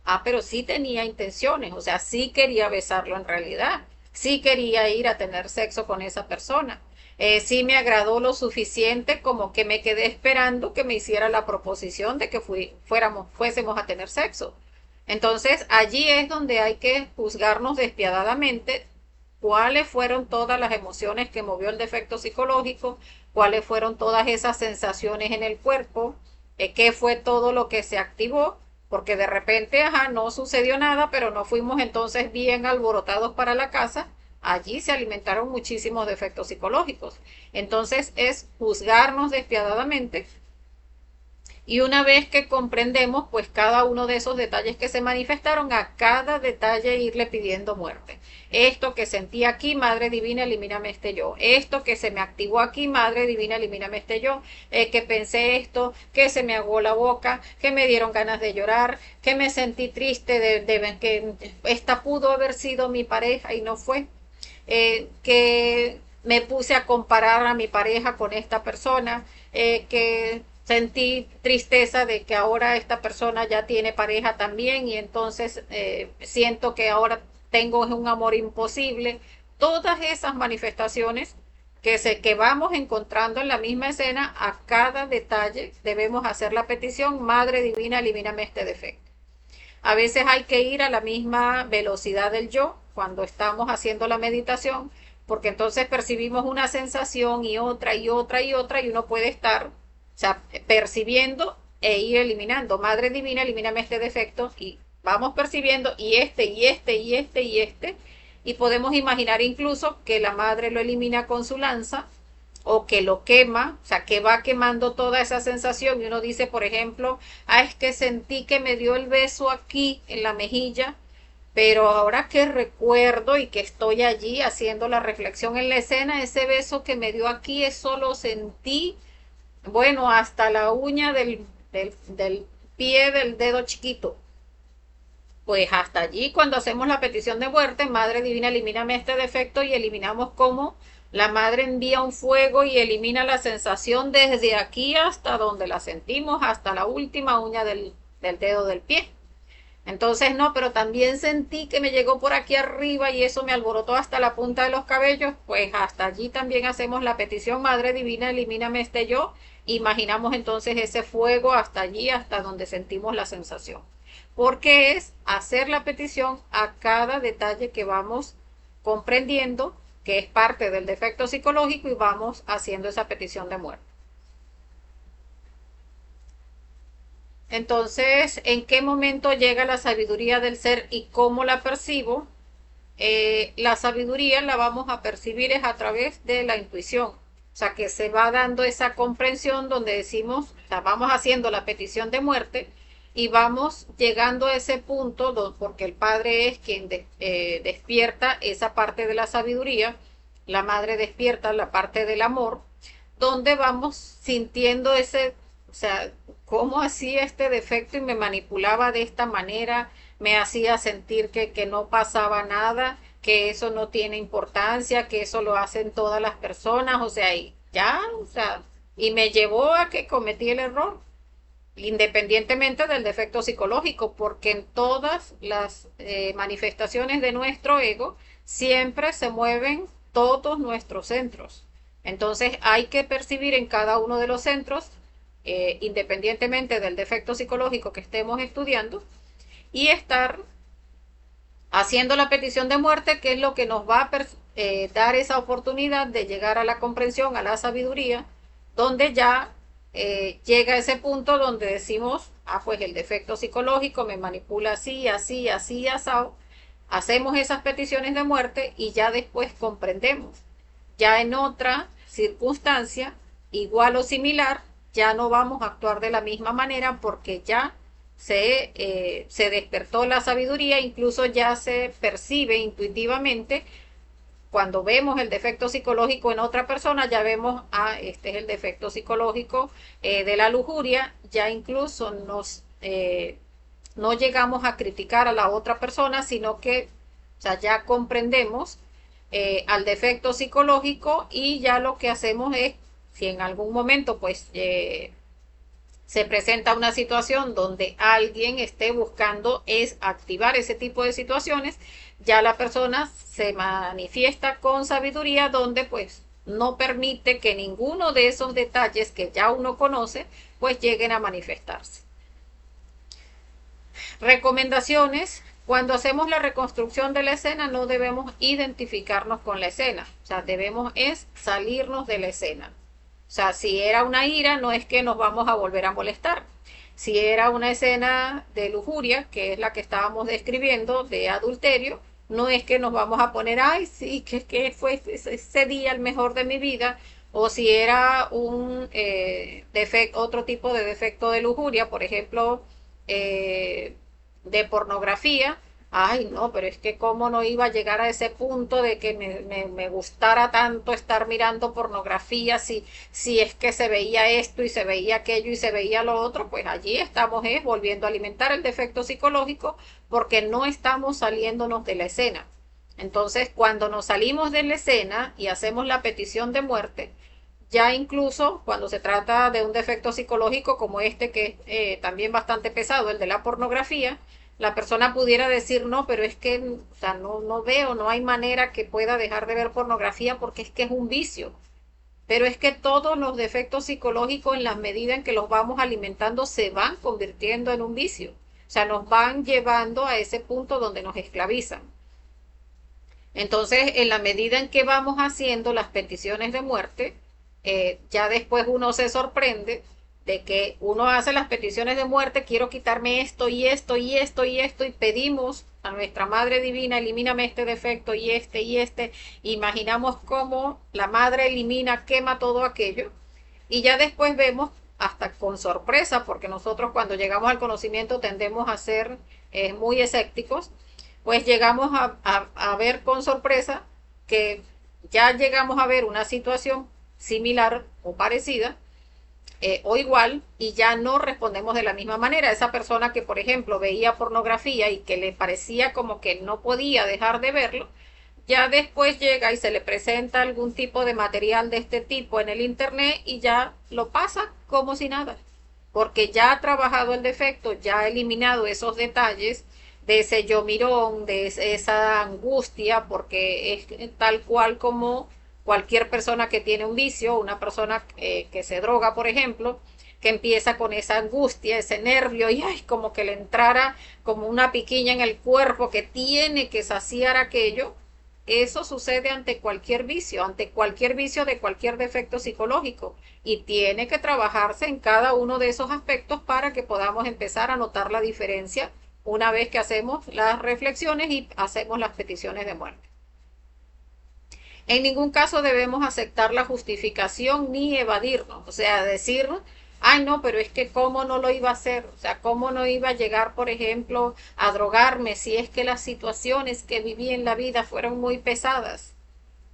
ah, pero sí tenía intenciones, o sea, sí quería besarlo en realidad, sí quería ir a tener sexo con esa persona, sí me agradó lo suficiente como que me quedé esperando que me hiciera la proposición de que fuésemos a tener sexo. Entonces, allí es donde hay que juzgarnos despiadadamente cuáles fueron todas las emociones que movió el defecto psicológico, cuáles fueron todas esas sensaciones en el cuerpo, qué fue todo lo que se activó, porque de repente, ajá, no sucedió nada, pero no fuimos entonces bien alborotados para la casa. Allí se alimentaron muchísimos defectos psicológicos. Entonces es juzgarnos despiadadamente y una vez que comprendemos, pues cada uno de esos detalles que se manifestaron, a cada detalle irle pidiendo muerte. Esto que sentí aquí, Madre Divina, elimíname este yo. Esto que se me activó aquí, Madre Divina, elimíname este yo. Que pensé esto, que se me aguó la boca, que me dieron ganas de llorar, que me sentí triste de que esta pudo haber sido mi pareja y no fue. Que me puse a comparar a mi pareja con esta persona, que sentí tristeza de que ahora esta persona ya tiene pareja también y entonces siento que ahora tengo un amor imposible. Todas esas manifestaciones que vamos encontrando en la misma escena, a cada detalle debemos hacer la petición: Madre Divina, elimíname este defecto. A veces hay que ir a la misma velocidad del yo cuando estamos haciendo la meditación, porque entonces percibimos una sensación y otra y otra y otra, y uno puede estar, o sea, percibiendo e ir eliminando. Madre Divina, elimíname este defecto, y vamos percibiendo y este y este y este y este, y podemos imaginar incluso que la madre lo elimina con su lanza o que lo quema, o sea, que va quemando toda esa sensación, y uno dice, por ejemplo, es que sentí que me dio el beso aquí en la mejilla, pero ahora que recuerdo y que estoy allí haciendo la reflexión en la escena, ese beso que me dio aquí, eso lo sentí, bueno, hasta la uña del pie del dedo chiquito. Pues hasta allí, cuando hacemos la petición de muerte: Madre Divina, elimíname este defecto, y eliminamos cómo la madre envía un fuego y elimina la sensación desde aquí hasta donde la sentimos, hasta la última uña del dedo del pie. Entonces, no, pero también sentí que me llegó por aquí arriba y eso me alborotó hasta la punta de los cabellos. Pues hasta allí también hacemos la petición: Madre Divina, elimíname este yo. Imaginamos entonces ese fuego hasta allí, hasta donde sentimos la sensación. Porque es hacer la petición a cada detalle que vamos comprendiendo, que es parte del defecto psicológico, y vamos haciendo esa petición de muerte. Entonces, ¿en qué momento llega la sabiduría del ser y cómo la percibo? La sabiduría la vamos a percibir es a través de la intuición. O sea, que se va dando esa comprensión donde decimos, o sea, vamos haciendo la petición de muerte y vamos llegando a ese punto, porque el Padre es quien despierta esa parte de la sabiduría, la Madre despierta la parte del amor, donde vamos sintiendo ese, o sea, cómo hacía este defecto y me manipulaba de esta manera, me hacía sentir que no pasaba nada, que eso no tiene importancia, que eso lo hacen todas las personas, o sea, y ya, o sea, y me llevó a que cometí el error, independientemente del defecto psicológico, porque en todas las manifestaciones de nuestro ego siempre se mueven todos nuestros centros. Entonces hay que percibir en cada uno de los centros, independientemente del defecto psicológico que estemos estudiando, y estar haciendo la petición de muerte, que es lo que nos va a dar esa oportunidad de llegar a la comprensión, a la sabiduría, donde ya llega ese punto donde decimos, pues el defecto psicológico me manipula así, así, así, asado. Hacemos esas peticiones de muerte y ya después comprendemos. Ya en otra circunstancia, igual o similar, ya no vamos a actuar de la misma manera, porque ya se despertó la sabiduría, incluso ya se percibe intuitivamente. Cuando vemos el defecto psicológico en otra persona, ya vemos, este es el defecto psicológico de la lujuria, ya incluso no llegamos a criticar a la otra persona, sino que, o sea, ya comprendemos al defecto psicológico, y ya lo que hacemos es, si en algún momento pues se presenta una situación donde alguien esté buscando es activar ese tipo de situaciones, ya la persona se manifiesta con sabiduría, donde pues no permite que ninguno de esos detalles que ya uno conoce pues lleguen a manifestarse. Recomendaciones: cuando hacemos la reconstrucción de la escena no debemos identificarnos con la escena, o sea, debemos es salirnos de la escena. O sea, si era una ira, no es que nos vamos a volver a molestar. Si era una escena de lujuria, que es la que estábamos describiendo, de adulterio, no es que nos vamos a poner, ay, sí, que fue ese día el mejor de mi vida. O si era un otro tipo de defecto de lujuria, por ejemplo, de pornografía, ay, no, pero es que cómo no iba a llegar a ese punto de que me gustara tanto estar mirando pornografía, si es que se veía esto y se veía aquello y se veía lo otro. Pues allí estamos volviendo a alimentar el defecto psicológico, porque no estamos saliéndonos de la escena. Entonces, cuando nos salimos de la escena y hacemos la petición de muerte, ya incluso cuando se trata de un defecto psicológico como este, que es también bastante pesado, el de la pornografía, la persona pudiera decir, no, pero es que, o sea, no veo, no hay manera que pueda dejar de ver pornografía porque es que es un vicio. Pero es que todos los defectos psicológicos, en la medida en que los vamos alimentando, se van convirtiendo en un vicio. O sea, nos van llevando a ese punto donde nos esclavizan. Entonces, en la medida en que vamos haciendo las peticiones de muerte, ya después uno se sorprende de que uno hace las peticiones de muerte, quiero quitarme esto y esto y esto y esto, y pedimos a nuestra Madre Divina, elimíname este defecto y este y este. Imaginamos cómo la Madre elimina, quema todo aquello, y ya después vemos hasta con sorpresa, porque nosotros cuando llegamos al conocimiento tendemos a ser muy escépticos, pues llegamos a ver con sorpresa que ya llegamos a ver una situación similar o parecida, o igual, y ya no respondemos de la misma manera. Esa persona que, por ejemplo, veía pornografía y que le parecía como que no podía dejar de verlo, ya después llega y se le presenta algún tipo de material de este tipo en el internet y ya lo pasa como si nada, porque ya ha trabajado el defecto, ya ha eliminado esos detalles de ese yo mirón, de esa angustia, porque es tal cual como cualquier persona que tiene un vicio, una persona que se droga, por ejemplo, que empieza con esa angustia, ese nervio, y ay, como que le entrara como una piquiña en el cuerpo que tiene que saciar aquello. Eso sucede ante cualquier vicio de cualquier defecto psicológico, y tiene que trabajarse en cada uno de esos aspectos para que podamos empezar a notar la diferencia una vez que hacemos las reflexiones y hacemos las peticiones de muerte. En ningún caso debemos aceptar la justificación ni evadirnos, o sea, decir, ay no, pero es que cómo no lo iba a hacer, o sea, cómo no iba a llegar, por ejemplo, a drogarme si es que las situaciones que viví en la vida fueron muy pesadas.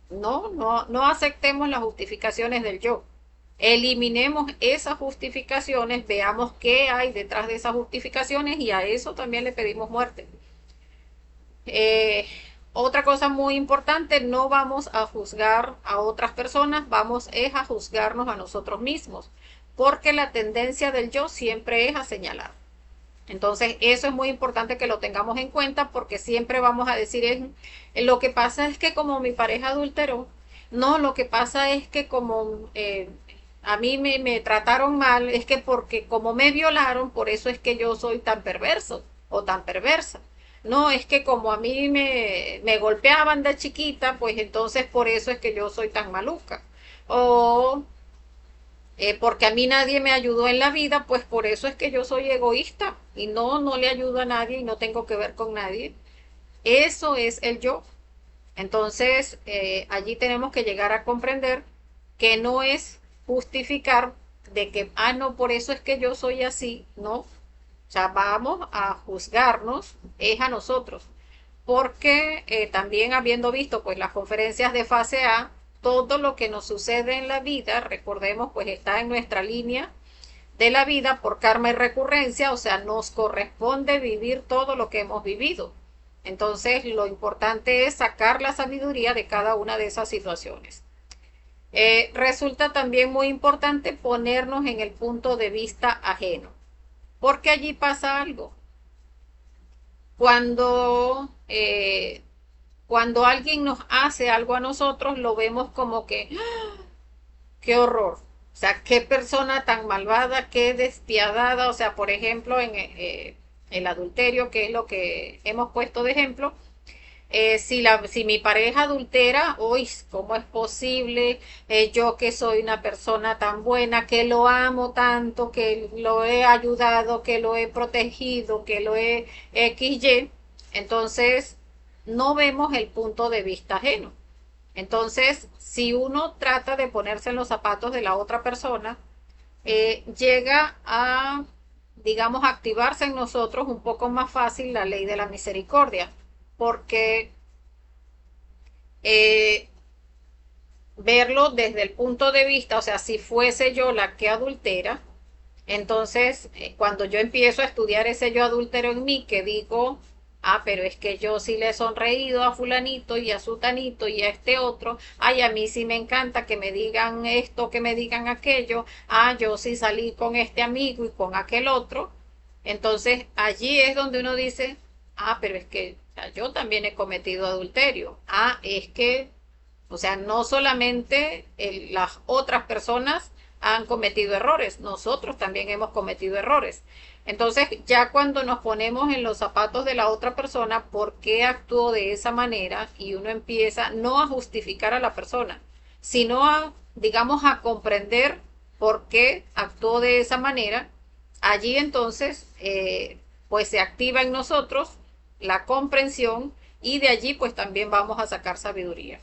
No aceptemos las justificaciones del yo. Eliminemos esas justificaciones, veamos qué hay detrás de esas justificaciones, y a eso también le pedimos muerte. Eh, Otra cosa muy importante, no vamos a juzgar a otras personas, vamos es a juzgarnos a nosotros mismos, porque la tendencia del yo siempre es a señalar. Entonces, eso es muy importante que lo tengamos en cuenta, porque siempre vamos a decir, lo que pasa es que como mi pareja adulteró, no, lo que pasa es que como a mí me trataron mal, es que porque como me violaron, por eso es que yo soy tan perverso o tan perversa. No, es que como a mí me golpeaban de chiquita, pues entonces por eso es que yo soy tan maluca. O porque a mí nadie me ayudó en la vida, pues por eso es que yo soy egoísta y no le ayudo a nadie y no tengo que ver con nadie. Eso es el yo. Entonces, allí tenemos que llegar a comprender que no es justificar de que, ah, no, por eso es que yo soy así, no. O sea, vamos a juzgarnos, es a nosotros, porque también habiendo visto pues las conferencias de fase A, todo lo que nos sucede en la vida, recordemos, pues está en nuestra línea de la vida por karma y recurrencia, o sea, nos corresponde vivir todo lo que hemos vivido. Entonces, lo importante es sacar la sabiduría de cada una de esas situaciones. Resulta también muy importante ponernos en el punto de vista ajeno, porque allí pasa algo. Cuando, cuando alguien nos hace algo a nosotros, lo vemos como que, ¡ah! ¡Qué horror! O sea, qué persona tan malvada, qué despiadada. O sea, por ejemplo, en el adulterio, que es lo que hemos puesto de ejemplo, si mi pareja adultera, uy, ¿cómo es posible? Yo que soy una persona tan buena, que lo amo tanto, que lo he ayudado, que lo he protegido, que lo he XY. Entonces, no vemos el punto de vista ajeno. Entonces, si uno trata de ponerse en los zapatos de la otra persona, llega a, digamos, activarse en nosotros un poco más fácil la ley de la misericordia, porque eh, verlo desde el punto de vista, o sea, si fuese yo la que adultera, entonces cuando yo empiezo a estudiar ese yo adúltero en mí, que digo, Ah, pero es que yo sí le he sonreído a fulanito y a sutanito y a este otro. Ay, a mí sí me encanta que me digan esto, que me digan aquello. Ah, yo sí salí con este amigo y con aquel otro. Entonces, allí es donde uno dice, ah, pero es que yo también he cometido adulterio. Ah, es que, o sea, no solamente las otras personas han cometido errores, nosotros también hemos cometido errores. Entonces, ya cuando nos ponemos en los zapatos de la otra persona, ¿por qué actuó de esa manera? Y uno empieza no a justificar a la persona, sino a, digamos, a comprender por qué actuó de esa manera. Allí entonces, pues se activa en nosotros la comprensión y de allí pues también vamos a sacar sabiduría.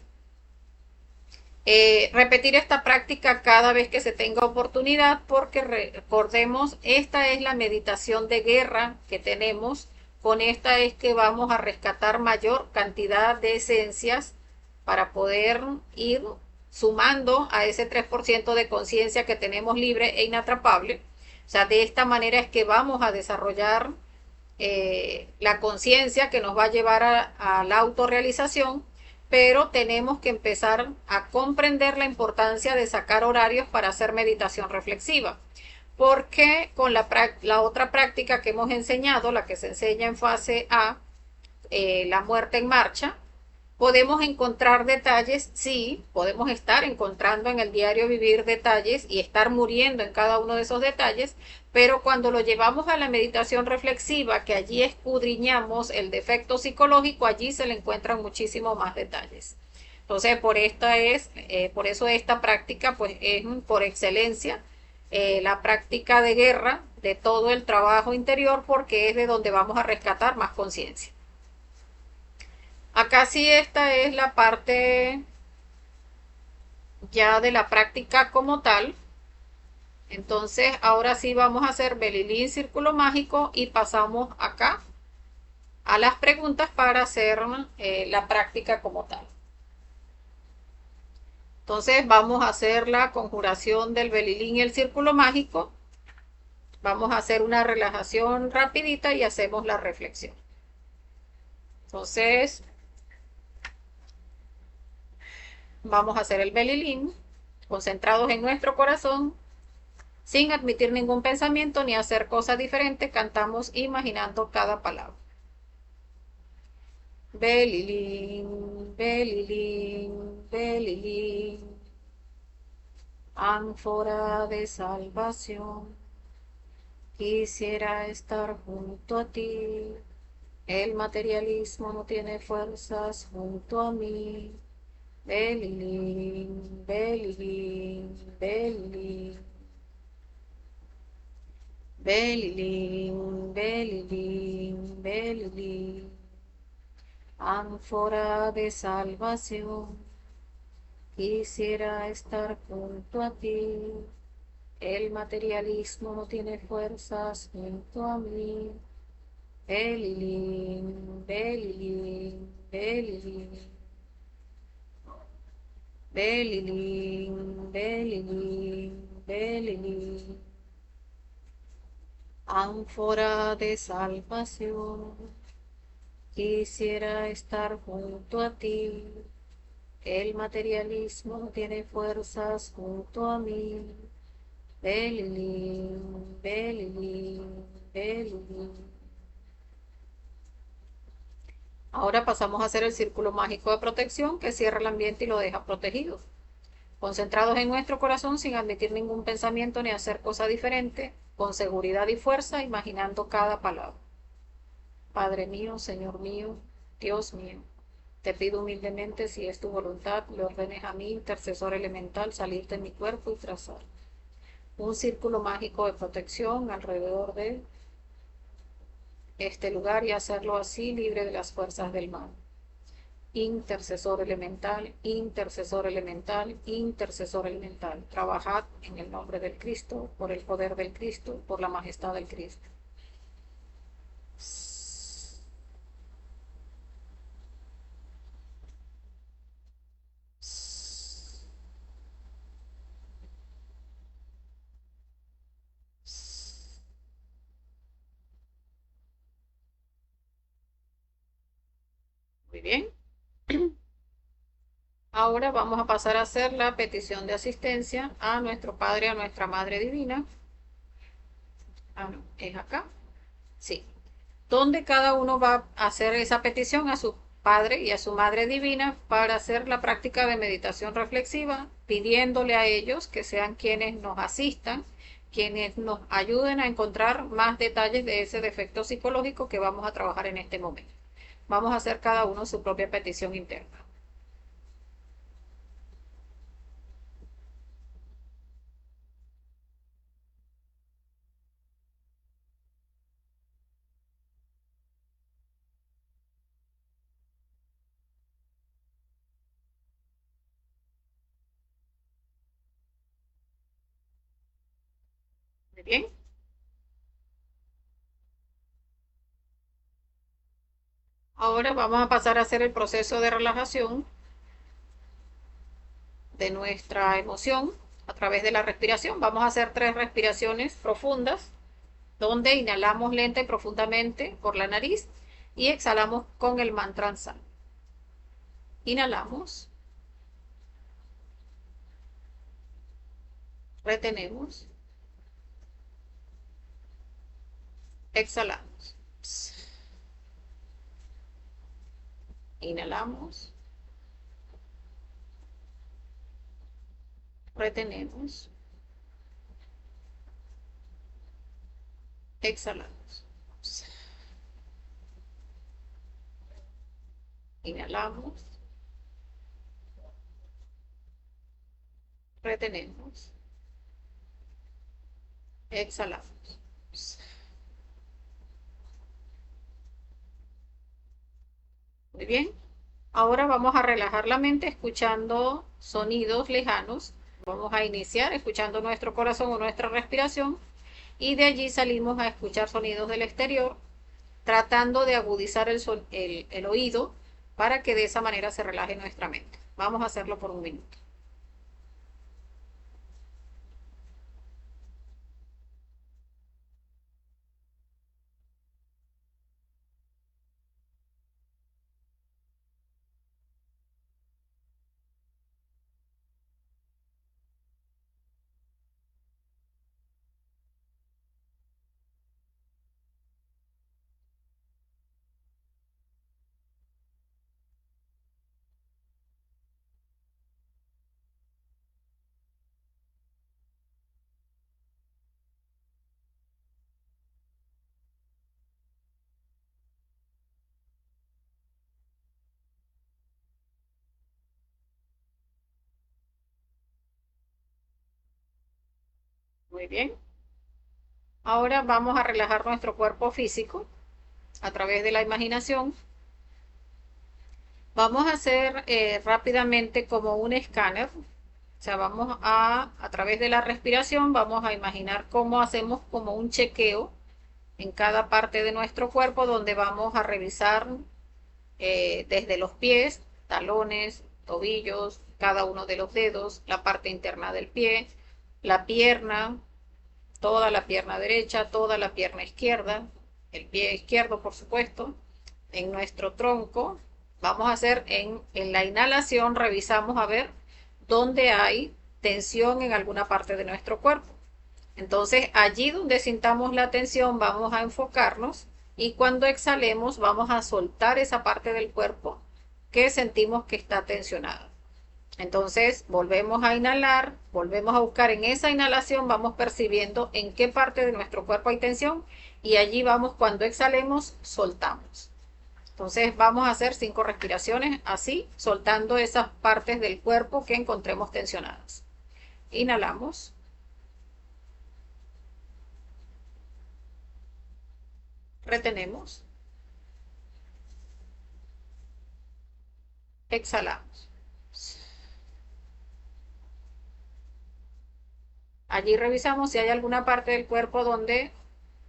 Repetir esta práctica cada vez que se tenga oportunidad porque recordemos, esta es la meditación de guerra que tenemos, con esta es que vamos a rescatar mayor cantidad de esencias para poder ir sumando a ese 3% de conciencia que tenemos libre e inatrapable. O sea, de esta manera es que vamos a desarrollar la conciencia que nos va a llevar a la autorrealización, pero tenemos que empezar a comprender la importancia de sacar horarios para hacer meditación reflexiva. Porque con la otra práctica que hemos enseñado, la que se enseña en fase A, la muerte en marcha, podemos encontrar detalles, sí, podemos estar encontrando en el diario vivir detalles y estar muriendo en cada uno de esos detalles, pero cuando lo llevamos a la meditación reflexiva, que allí escudriñamos el defecto psicológico, allí se le encuentran muchísimos más detalles. Entonces, por eso esta práctica, pues, es por excelencia la práctica de guerra de todo el trabajo interior, porque es de donde vamos a rescatar más conciencia. Acá sí esta es la parte ya de la práctica como tal. Entonces ahora sí vamos a hacer Belilín Círculo Mágico y pasamos acá a las preguntas para hacer la práctica como tal. Entonces vamos a hacer la conjuración del Belilín y el Círculo Mágico. Vamos a hacer una relajación rapidita y hacemos la reflexión. Entonces vamos a hacer el Belilín concentrados en nuestro corazón. Sin admitir ningún pensamiento ni hacer cosas diferentes, cantamos imaginando cada palabra. Belilín, belilín, belilín, ánfora de salvación. Quisiera estar junto a ti. El materialismo no tiene fuerzas junto a mí. Belilín, belilín, belilín. Belilín, belilín, belilín, ánfora de salvación, quisiera estar junto a ti. El materialismo no tiene fuerzas junto a mí. Belilín, belilín, belilín, belilín, belilín, belilín, ánfora de salvación, quisiera estar junto a ti. El materialismo no tiene fuerzas junto a mí. Belilín, belilín, belilín. Ahora pasamos a hacer el círculo mágico de protección que cierra el ambiente y lo deja protegido. Concentrados en nuestro corazón sin admitir ningún pensamiento ni hacer cosa diferente, con seguridad y fuerza, imaginando cada palabra. Padre mío, Señor mío, Dios mío, te pido humildemente, si es tu voluntad, le ordenes a mí, intercesor elemental, salir de mi cuerpo y trazar un círculo mágico de protección alrededor de este lugar y hacerlo así libre de las fuerzas del mal. Intercesor elemental, intercesor elemental, intercesor elemental. Trabajad en el nombre del Cristo, por el poder del Cristo, por la majestad del Cristo. Muy bien. Ahora vamos a pasar a hacer la petición de asistencia a nuestro Padre, a nuestra Madre Divina. Ah, no, es acá. Sí. Donde cada uno va a hacer esa petición a su Padre y a su Madre Divina para hacer la práctica de meditación reflexiva, pidiéndole a ellos que sean quienes nos asistan, quienes nos ayuden a encontrar más detalles de ese defecto psicológico que vamos a trabajar en este momento. Vamos a hacer cada uno su propia petición interna. Muy bien. Ahora vamos a pasar a hacer el proceso de relajación de nuestra emoción a través de la respiración. Vamos a hacer 3 respiraciones profundas, donde inhalamos lenta y profundamente por la nariz y exhalamos con el mantra San. Inhalamos, retenemos, exhalamos. Inhalamos, retenemos, exhalamos. Inhalamos, retenemos, exhalamos. Muy bien. Ahora vamos a relajar la mente escuchando sonidos lejanos. Vamos a iniciar escuchando nuestro corazón o nuestra respiración y de allí salimos a escuchar sonidos del exterior, tratando de agudizar el oído para que de esa manera se relaje nuestra mente. Vamos a hacerlo por un minuto. Muy bien. Ahora vamos a relajar nuestro cuerpo físico a través de la imaginación. Vamos a hacer rápidamente como un escáner. O sea, a través de la respiración, vamos a imaginar cómo hacemos como un chequeo en cada parte de nuestro cuerpo, donde vamos a revisar desde los pies, talones, tobillos, cada uno de los dedos, la parte interna del pie, la pierna, toda la pierna derecha, toda la pierna izquierda, el pie izquierdo, por supuesto, en nuestro tronco. Vamos a hacer en la inhalación, revisamos a ver dónde hay tensión en alguna parte de nuestro cuerpo. Entonces, allí donde sintamos la tensión, vamos a enfocarnos y cuando exhalemos, vamos a soltar esa parte del cuerpo que sentimos que está tensionada. Entonces, volvemos a inhalar, volvemos a buscar en esa inhalación, vamos percibiendo en qué parte de nuestro cuerpo hay tensión y allí vamos, cuando exhalemos, soltamos. Entonces, vamos a hacer 5 respiraciones así, soltando esas partes del cuerpo que encontremos tensionadas. Inhalamos. Retenemos, exhalamos. Allí revisamos si hay alguna parte del cuerpo donde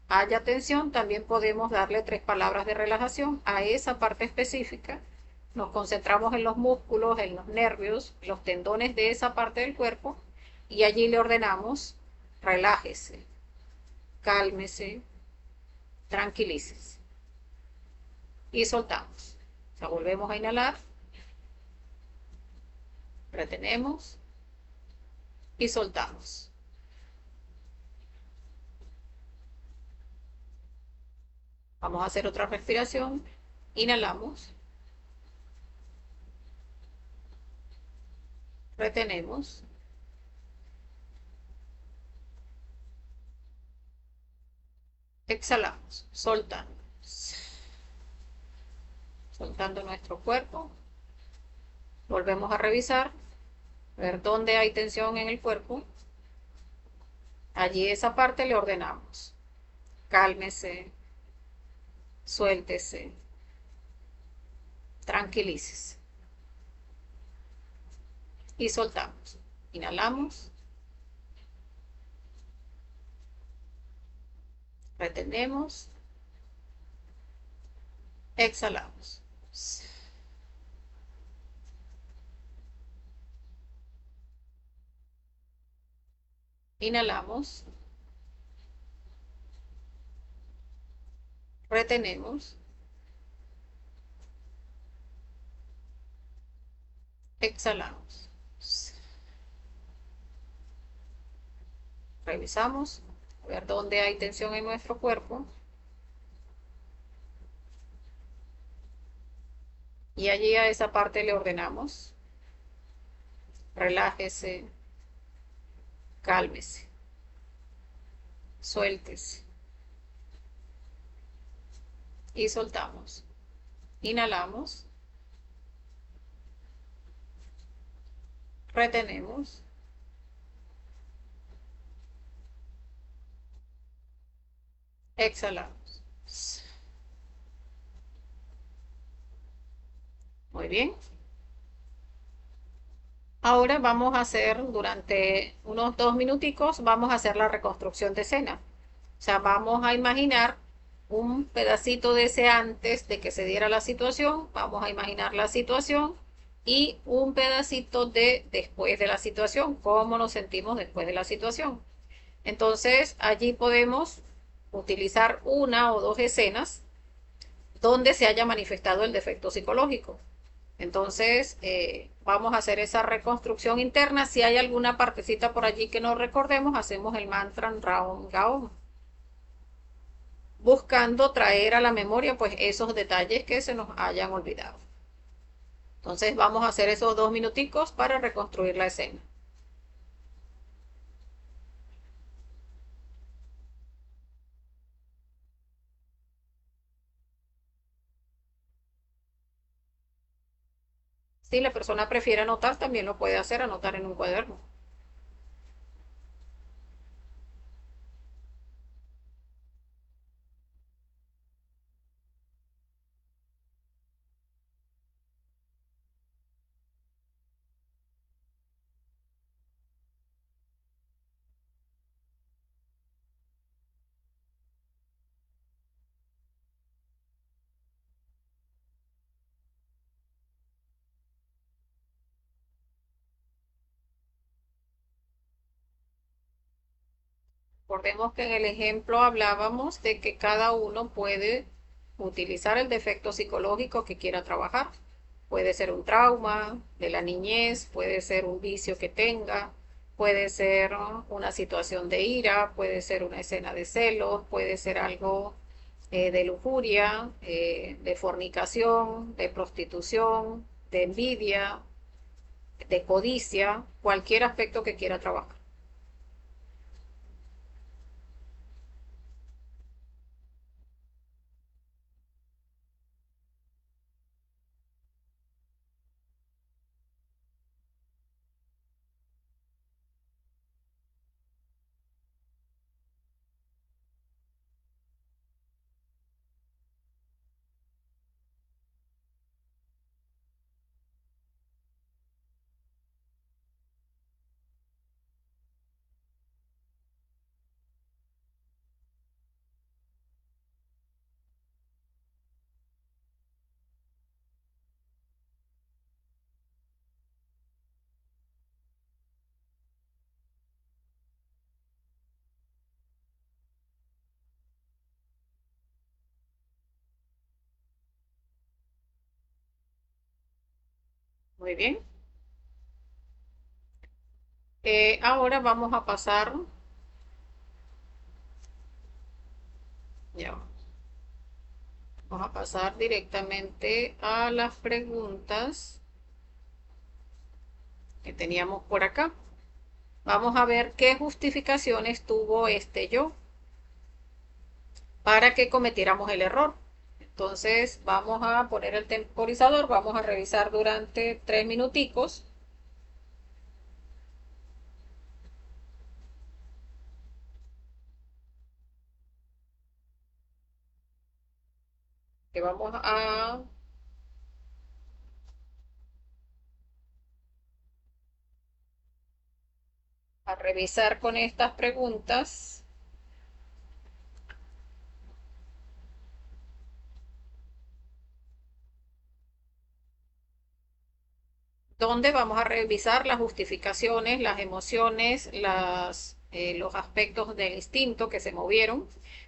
haya tensión. También podemos darle 3 palabras de relajación a esa parte específica. Nos concentramos en los músculos, en los nervios, los tendones de esa parte del cuerpo y allí le ordenamos: relájese, cálmese, tranquilícese. Y soltamos. O sea, volvemos a inhalar, retenemos y soltamos. Vamos a hacer otra respiración. Inhalamos, retenemos, exhalamos, soltando. Soltando nuestro cuerpo. Volvemos a revisar, ver dónde hay tensión en el cuerpo. Allí esa parte le ordenamos. Cálmese, suéltese, tranquilícese. Y soltamos. Inhalamos, retenemos, exhalamos. Inhalamos, retenemos, exhalamos. Revisamos, a ver dónde hay tensión en nuestro cuerpo. Y allí a esa parte le ordenamos. Relájese, cálmese, suéltese. Y soltamos. Inhalamos, retenemos, exhalamos. Muy bien. Ahora vamos a hacer, durante unos 2 minuticos, vamos a hacer la reconstrucción de escena. O sea, vamos a imaginar un pedacito de ese antes de que se diera la situación, vamos a imaginar la situación y un pedacito de después de la situación, cómo nos sentimos después de la situación. Entonces, allí podemos utilizar una o dos escenas donde se haya manifestado el defecto psicológico. Entonces, vamos a hacer esa reconstrucción interna. Si hay alguna partecita por allí que no recordemos, hacemos el mantra Raum Gaum, buscando traer a la memoria pues esos detalles que se nos hayan olvidado. Entonces, vamos a hacer esos 2 minuticos para reconstruir la escena. Si la persona prefiere anotar, también lo puede hacer, anotar en un cuaderno. Recordemos que en el ejemplo hablábamos de que cada uno puede utilizar el defecto psicológico que quiera trabajar. Puede ser un trauma de la niñez, puede ser un vicio que tenga, puede ser una situación de ira, puede ser una escena de celos, puede ser algo de lujuria, de fornicación, de prostitución, de envidia, de codicia, cualquier aspecto que quiera trabajar. Muy bien. Ahora vamos a pasar, ya, vamos a pasar directamente a las preguntas que teníamos por acá. Vamos a ver qué justificaciones tuvo este yo para que cometiéramos el error. Entonces vamos a poner el temporizador, vamos a revisar durante 3 minuticos, que vamos a revisar con estas preguntas. Donde vamos a revisar las justificaciones, las emociones, los aspectos del instinto que se movieron.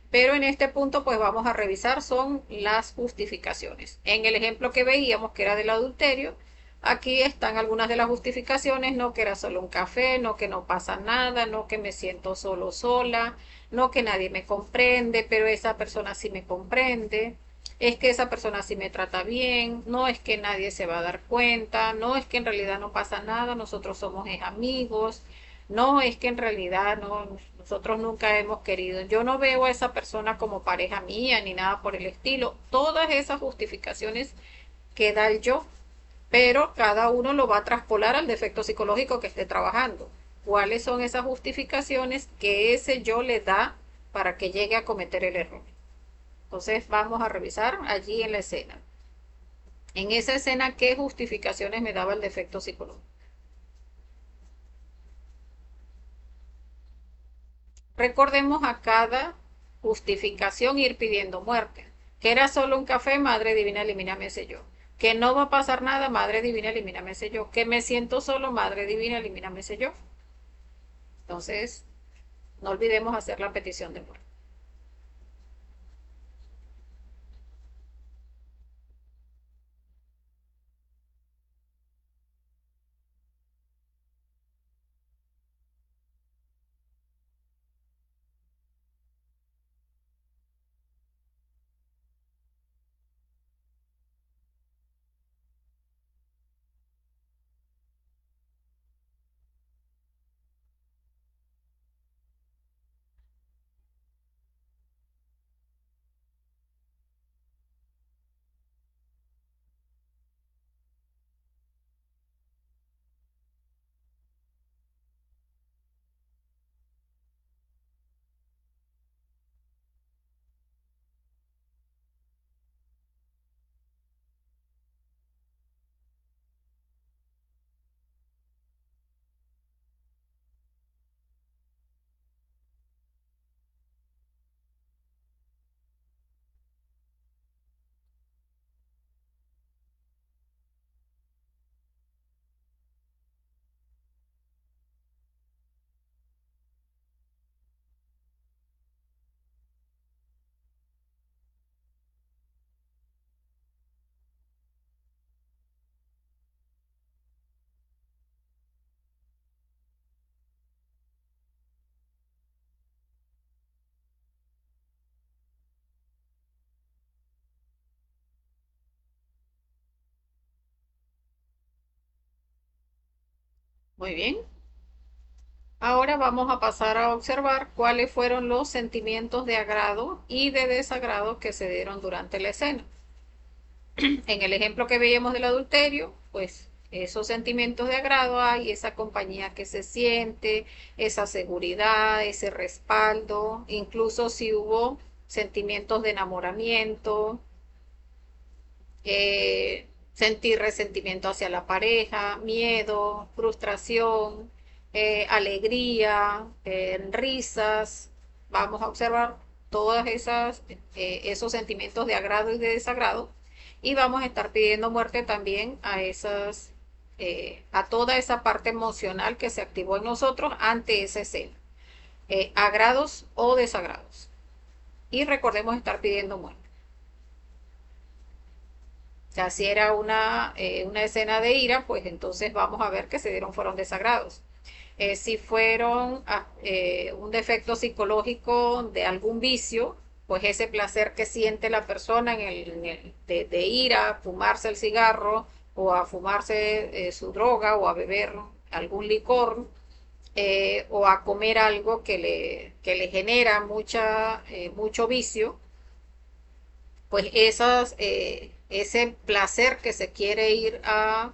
Pero en este punto pues vamos a revisar son las justificaciones. En el ejemplo que veíamos que era del adulterio, aquí están algunas de las justificaciones, no que era solo un café, no que no pasa nada, no que me siento solo sola, no que nadie me comprende, pero esa persona sí me comprende, es que esa persona sí me trata bien, no es que nadie se va a dar cuenta, no es que en realidad no pasa nada, nosotros somos amigos, no es que en realidad no, nosotros nunca hemos querido, yo no veo a esa persona como pareja mía ni nada por el estilo, todas esas justificaciones que da el yo, pero cada uno lo va a traspolar al defecto psicológico que esté trabajando. ¿Cuáles son esas justificaciones que ese yo le da para que llegue a cometer el error? Entonces vamos a revisar allí en la escena. En esa escena, ¿qué justificaciones me daba el defecto psicológico? Recordemos a cada justificación ir pidiendo muerte. Que era solo un café, Madre Divina, elimíname ese yo. Que no va a pasar nada, Madre Divina, elimíname ese yo. Que me siento solo, Madre Divina, elimíname ese yo. Entonces, no olvidemos hacer la petición de muerte. Muy bien. Ahora vamos a pasar a observar cuáles fueron los sentimientos de agrado y de desagrado que se dieron durante la escena. En el ejemplo que veíamos del adulterio, pues esos sentimientos de agrado hay, esa compañía que se siente, esa seguridad, ese respaldo, incluso si hubo sentimientos de enamoramiento, sentir resentimiento hacia la pareja, miedo, frustración, alegría, risas. Vamos a observar todas esas esos sentimientos de agrado y de desagrado y vamos a estar pidiendo muerte también a esas a toda esa parte emocional que se activó en nosotros ante esa escena, agrados o desagrados. Y recordemos estar pidiendo muerte. O sea, si era una escena de ira, pues entonces vamos a ver que se dieron fueron desagrados. Si fueron un defecto psicológico de algún vicio, pues ese placer que siente la persona de ir a fumarse el cigarro o a fumarse su droga o a beber algún licor o a comer algo que le genera mucho vicio, pues ese placer que se quiere ir a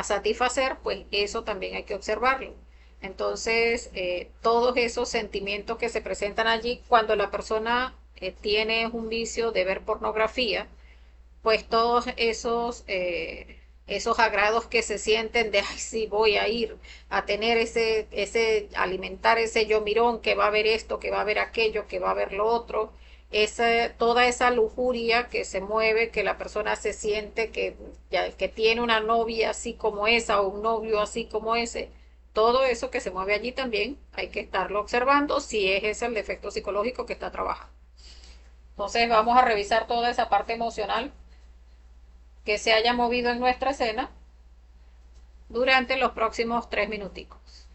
satisfacer, pues eso también hay que observarlo. Entonces, todos esos sentimientos que se presentan allí, cuando la persona tiene un vicio de ver pornografía, pues todos esos agrados que se sienten de, ay, sí, voy a ir a tener alimentar ese yo mirón, que va a ver esto, que va a ver aquello, que va a ver lo otro, toda esa lujuria que se mueve, que la persona se siente que tiene una novia así como esa o un novio así como ese, todo eso que se mueve allí también hay que estarlo observando si es ese el defecto psicológico que está trabajando. Entonces vamos a revisar toda esa parte emocional que se haya movido en nuestra escena durante los próximos 3 minuticos.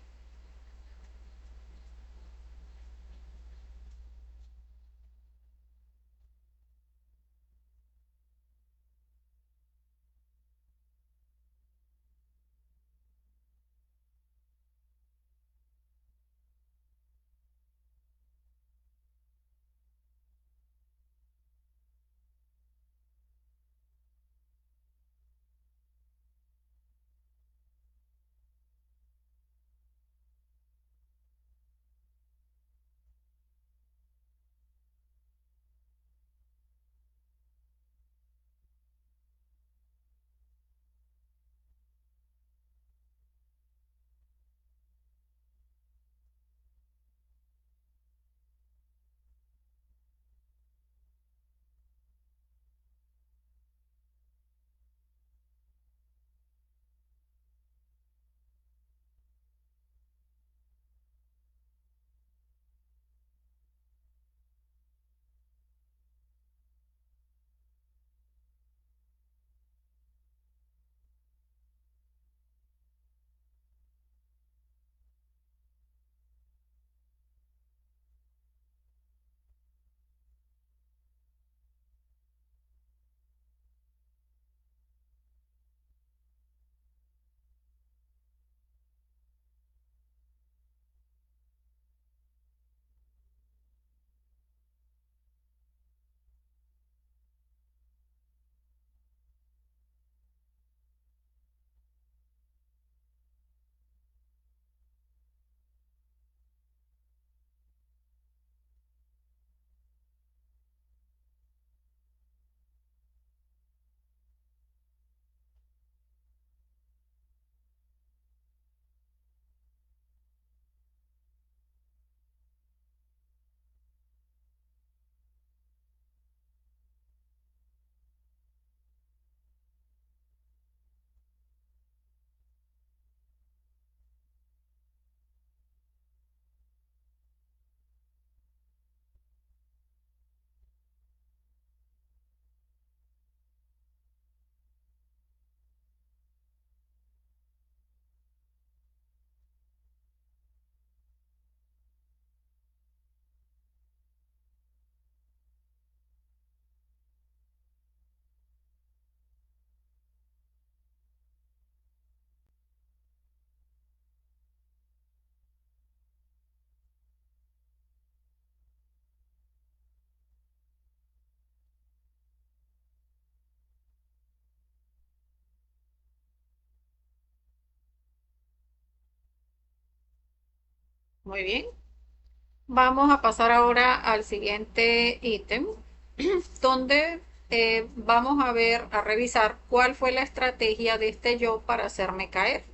Muy bien. Vamos a pasar ahora al siguiente ítem, donde vamos a ver, a revisar cuál fue la estrategia de este yo para hacerme caer.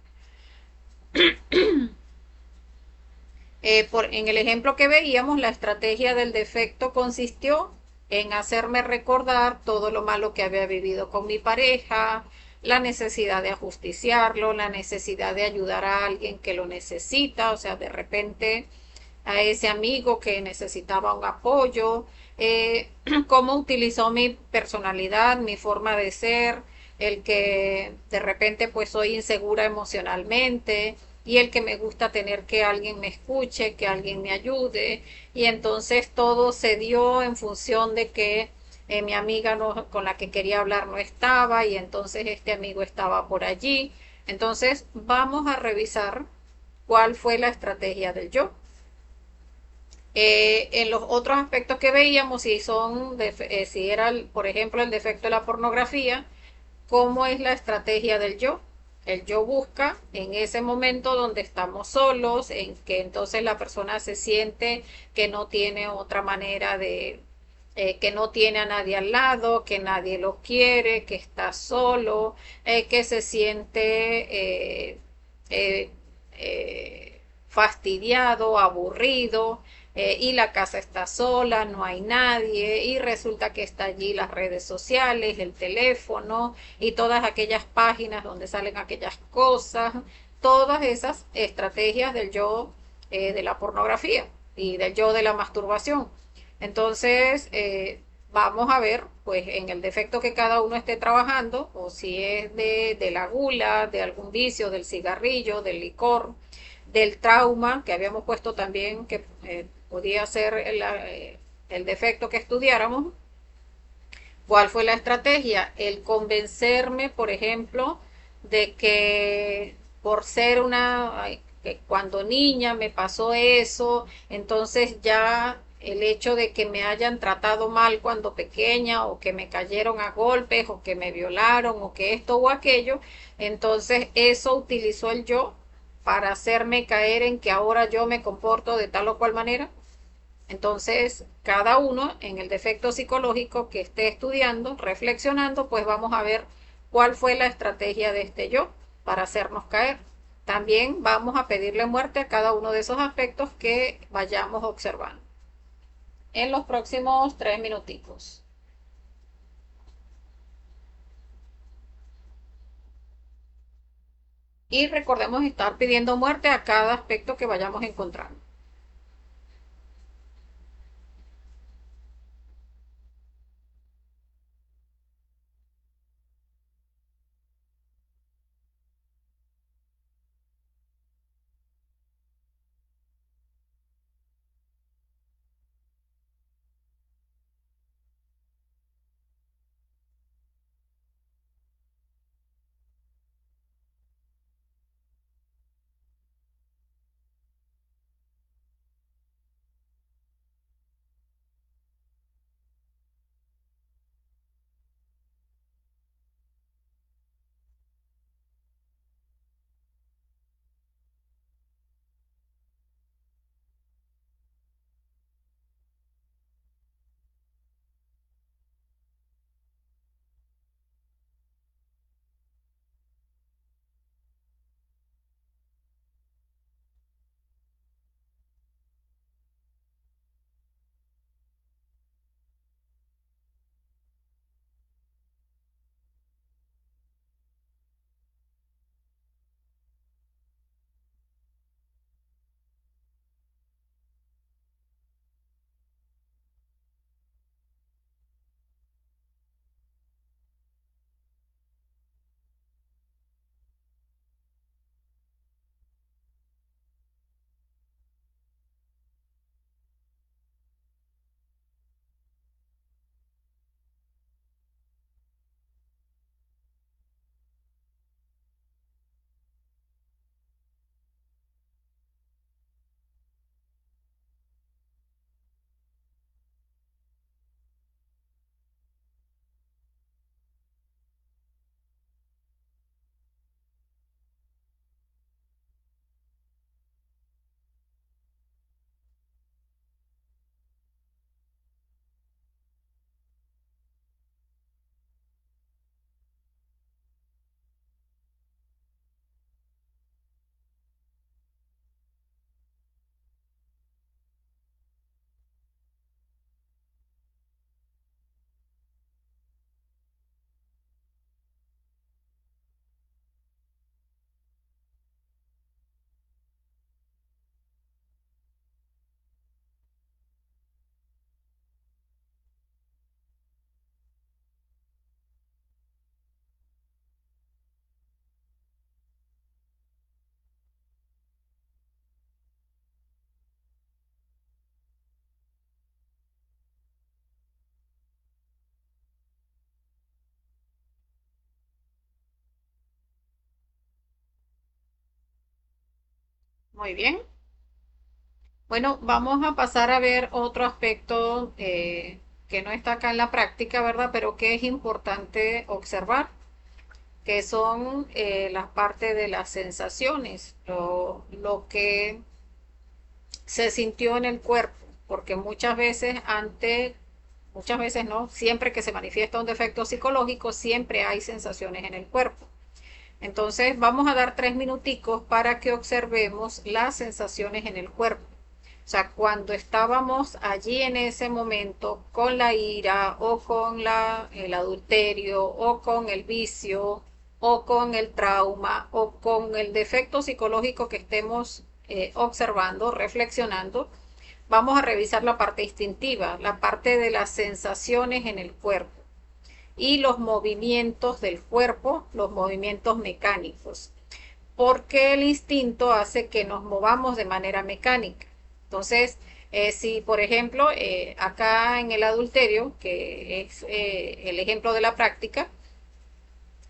En el ejemplo que veíamos, la estrategia del defecto consistió en hacerme recordar todo lo malo que había vivido con mi pareja, la necesidad de ajusticiarlo, la necesidad de ayudar a alguien que lo necesita, o sea, de repente a ese amigo que necesitaba un apoyo, cómo utilizó mi personalidad, mi forma de ser, el que de repente pues soy insegura emocionalmente y el que me gusta tener que alguien me escuche, que alguien me ayude y entonces todo se dio en función de que mi amiga con la que quería hablar no estaba y entonces este amigo estaba por allí. Entonces vamos a revisar cuál fue la estrategia del yo. En los otros aspectos que veíamos, si era, por ejemplo, el defecto de la pornografía, ¿cómo es la estrategia del yo? El yo busca en ese momento donde estamos solos, en que entonces la persona se siente que no tiene otra manera que no tiene a nadie al lado, que nadie lo quiere, que está solo, que se siente eh, fastidiado, aburrido, y la casa está sola, no hay nadie, y resulta que está allí las redes sociales, el teléfono y todas aquellas páginas donde salen aquellas cosas, todas esas estrategias del yo de la pornografía y del yo de la masturbación. Entonces, vamos a ver, pues, en el defecto que cada uno esté trabajando, o si es de la gula, de algún vicio, del cigarrillo, del licor, del trauma, que habíamos puesto también que podía ser el defecto que estudiáramos. ¿Cuál fue la estrategia? El convencerme, por ejemplo, de que por ser que cuando niña me pasó eso, entonces ya el hecho de que me hayan tratado mal cuando pequeña o que me cayeron a golpes o que me violaron o que esto o aquello, entonces eso utilizó el yo para hacerme caer en que ahora yo me comporto de tal o cual manera. Entonces, cada uno en el defecto psicológico que esté estudiando, reflexionando, pues vamos a ver cuál fue la estrategia de este yo para hacernos caer. También vamos a pedirle muerte a cada uno de esos aspectos que vayamos observando en los próximos 3 minuticos. Y recordemos estar pidiendo muerte a cada aspecto que vayamos encontrando. Muy bien. Bueno, vamos a pasar a ver otro aspecto que no está acá en la práctica, ¿verdad? Pero que es importante observar, que son las partes de las sensaciones, lo que se sintió en el cuerpo, porque muchas veces no, siempre que se manifiesta un defecto psicológico, siempre hay sensaciones en el cuerpo. Entonces vamos a dar 3 minuticos para que observemos las sensaciones en el cuerpo. O sea, cuando estábamos allí en ese momento con la ira o con el adulterio o con el vicio o con el trauma o con el defecto psicológico que estemos observando, reflexionando, vamos a revisar la parte instintiva, la parte de las sensaciones en el cuerpo y los movimientos del cuerpo, los movimientos mecánicos, porque el instinto hace que nos movamos de manera mecánica. Entonces, si por ejemplo, acá en el adulterio, que es el ejemplo de la práctica,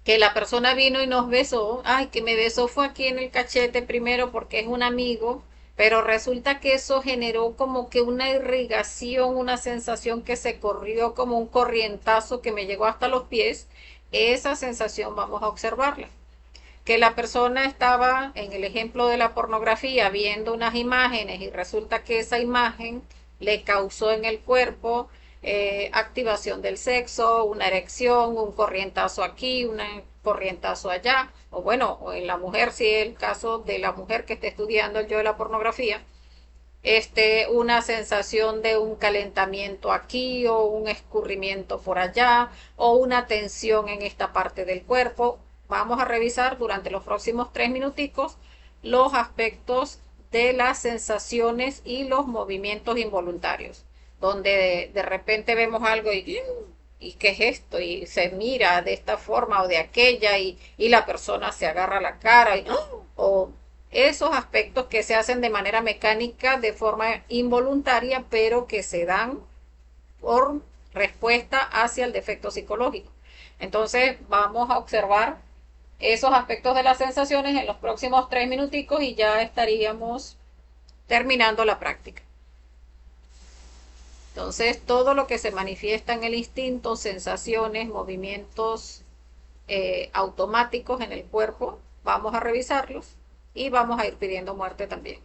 que la persona vino y nos besó, ay, que me besó fue aquí en el cachete primero porque es un amigo, pero resulta que eso generó como que una irrigación, una sensación que se corrió como un corrientazo que me llegó hasta los pies. Esa sensación vamos a observarla. Que la persona estaba, en el ejemplo de la pornografía, viendo unas imágenes y resulta que esa imagen le causó en el cuerpo activación del sexo, una erección, un corrientazo aquí, un corrientazo allá, o bueno, o en la mujer, si es el caso de la mujer que esté estudiando el yo de la pornografía, una sensación de un calentamiento aquí o un escurrimiento por allá o una tensión en esta parte del cuerpo. Vamos a revisar durante los próximos 3 minuticos los aspectos de las sensaciones y los movimientos involuntarios, donde de repente vemos algo y ¿qué es esto? Y se mira de esta forma o de aquella y la persona se agarra la cara o esos aspectos que se hacen de manera mecánica, de forma involuntaria, pero que se dan por respuesta hacia el defecto psicológico. Entonces vamos a observar esos aspectos de las sensaciones en los próximos 3 minuticos y ya estaríamos terminando la práctica. Entonces todo lo que se manifiesta en el instinto, sensaciones, movimientos automáticos en el cuerpo, vamos a revisarlos y vamos a ir pidiendo muerte también.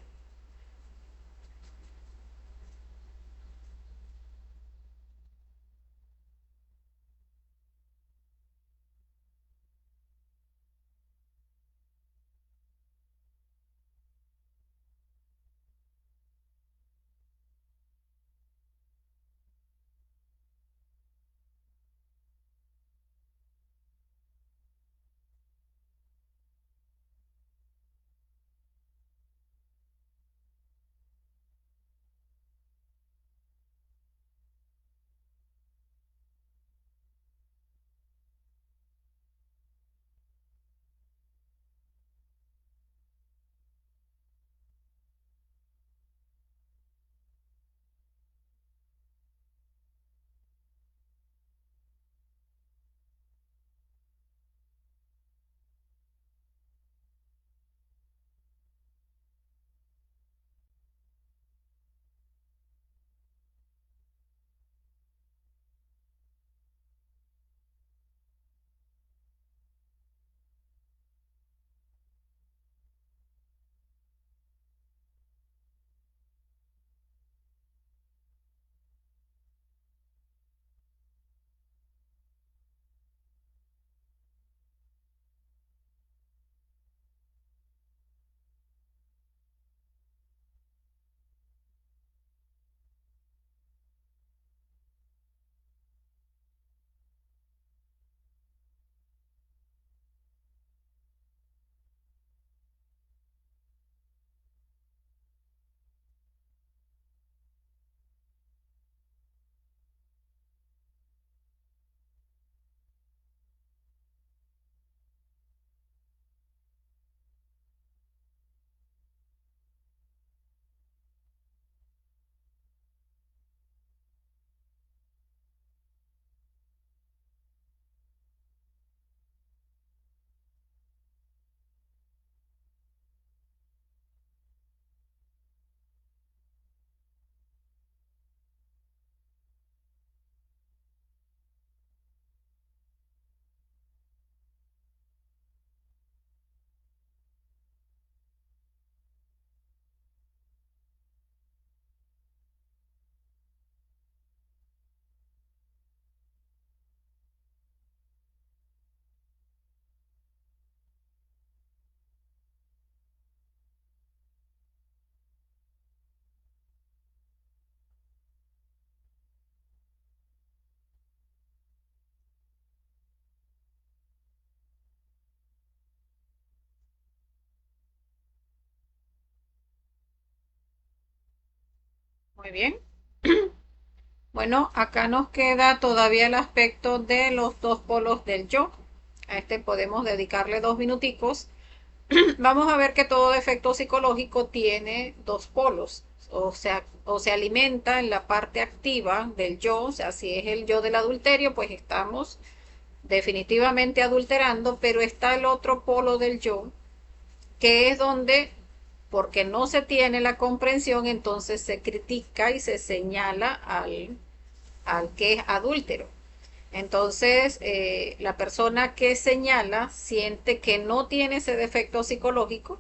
Muy bien. Bueno, acá nos queda todavía el aspecto de los dos polos del yo. A este podemos dedicarle 2 minuticos. Vamos a ver que todo efecto psicológico tiene dos polos, o se alimenta en la parte activa del yo, o sea, si es el yo del adulterio, pues estamos definitivamente adulterando, pero está el otro polo del yo, que es donde, porque no se tiene la comprensión, entonces se critica y se señala al que es adúltero. Entonces, la persona que señala siente que no tiene ese defecto psicológico,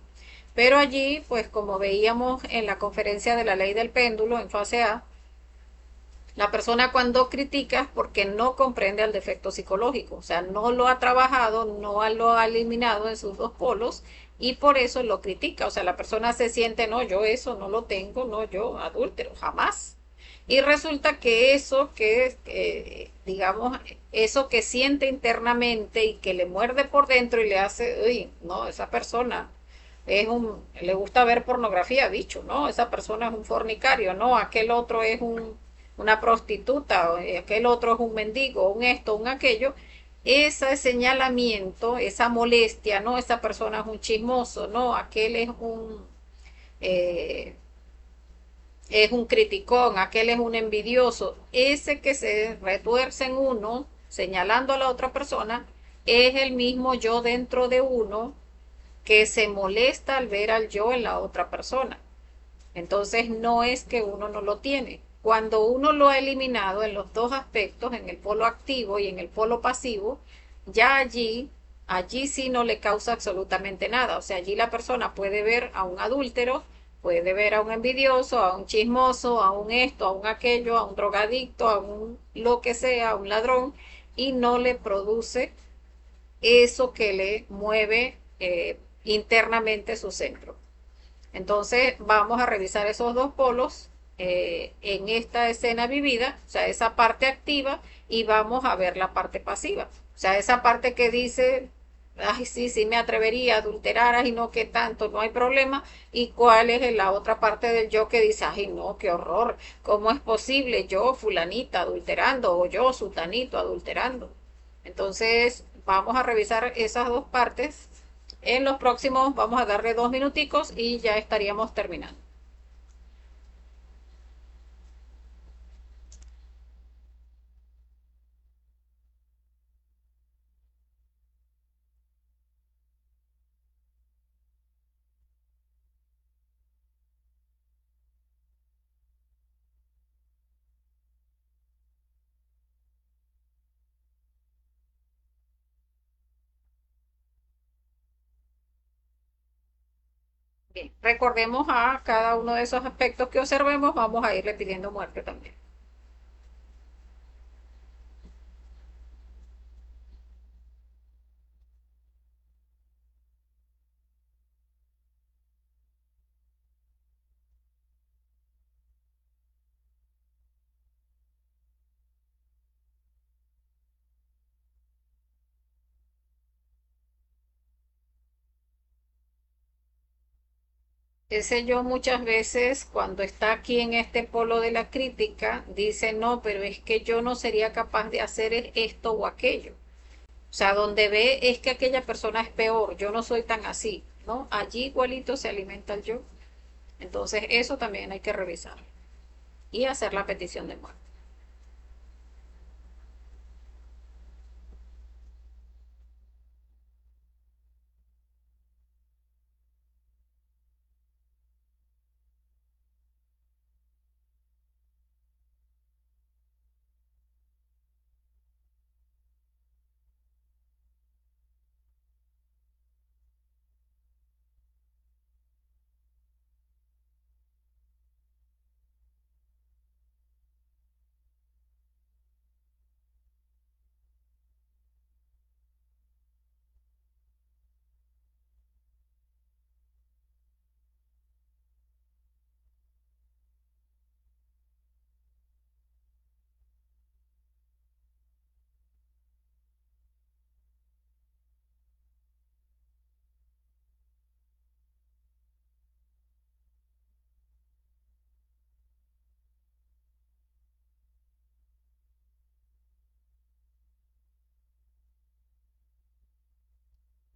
pero allí, pues como veíamos en la conferencia de la ley del péndulo en fase A, la persona cuando critica es porque no comprende el defecto psicológico, o sea, no lo ha trabajado, no lo ha eliminado en sus dos polos y por eso lo critica. O sea, la persona se siente, no, yo eso no lo tengo, no, yo adúltero, jamás. Y resulta que eso digamos, eso que siente internamente y que le muerde por dentro y le hace, uy, no, esa persona le gusta ver pornografía, dicho, ¿no? Esa persona es un fornicario, ¿no? Aquel otro es una prostituta, o aquel otro es un mendigo, un esto, un aquello. Ese señalamiento, esa molestia, ¿no? Esa persona es un chismoso, ¿no? Aquel eh, es un criticón, aquel es un envidioso. Ese que se retuerce en uno, señalando a la otra persona, es el mismo yo dentro de uno que se molesta al ver al yo en la otra persona. Entonces no es que uno no lo tiene. Cuando uno lo ha eliminado en los dos aspectos, en el polo activo y en el polo pasivo, ya allí sí no le causa absolutamente nada. O sea, allí la persona puede ver a un adúltero, puede ver a un envidioso, a un chismoso, a un esto, a un aquello, a un drogadicto, a un lo que sea, a un ladrón, y no le produce eso que le mueve internamente su centro. Entonces vamos a revisar esos dos polos en esta escena vivida, o sea, esa parte activa y vamos a ver la parte pasiva. O sea, esa parte que dice, ay, sí, sí me atrevería a adulterar, y no, que tanto, no hay problema. Y cuál es la otra parte del yo que dice, ay, no, qué horror, ¿cómo es posible yo, fulanita, adulterando o yo, sutanito, adulterando? Entonces, vamos a revisar esas dos partes. En los próximos vamos a darle 2 minuticos y ya estaríamos terminando. Bien, recordemos a cada uno de esos aspectos que observemos, vamos a irle pidiendo muerte también. Ese yo muchas veces cuando está aquí en este polo de la crítica dice, no, pero es que yo no sería capaz de hacer esto o aquello. O sea, donde ve es que aquella persona es peor, yo no soy tan así, ¿no? Allí igualito se alimenta el yo. Entonces eso también hay que revisar y hacer la petición de muerte.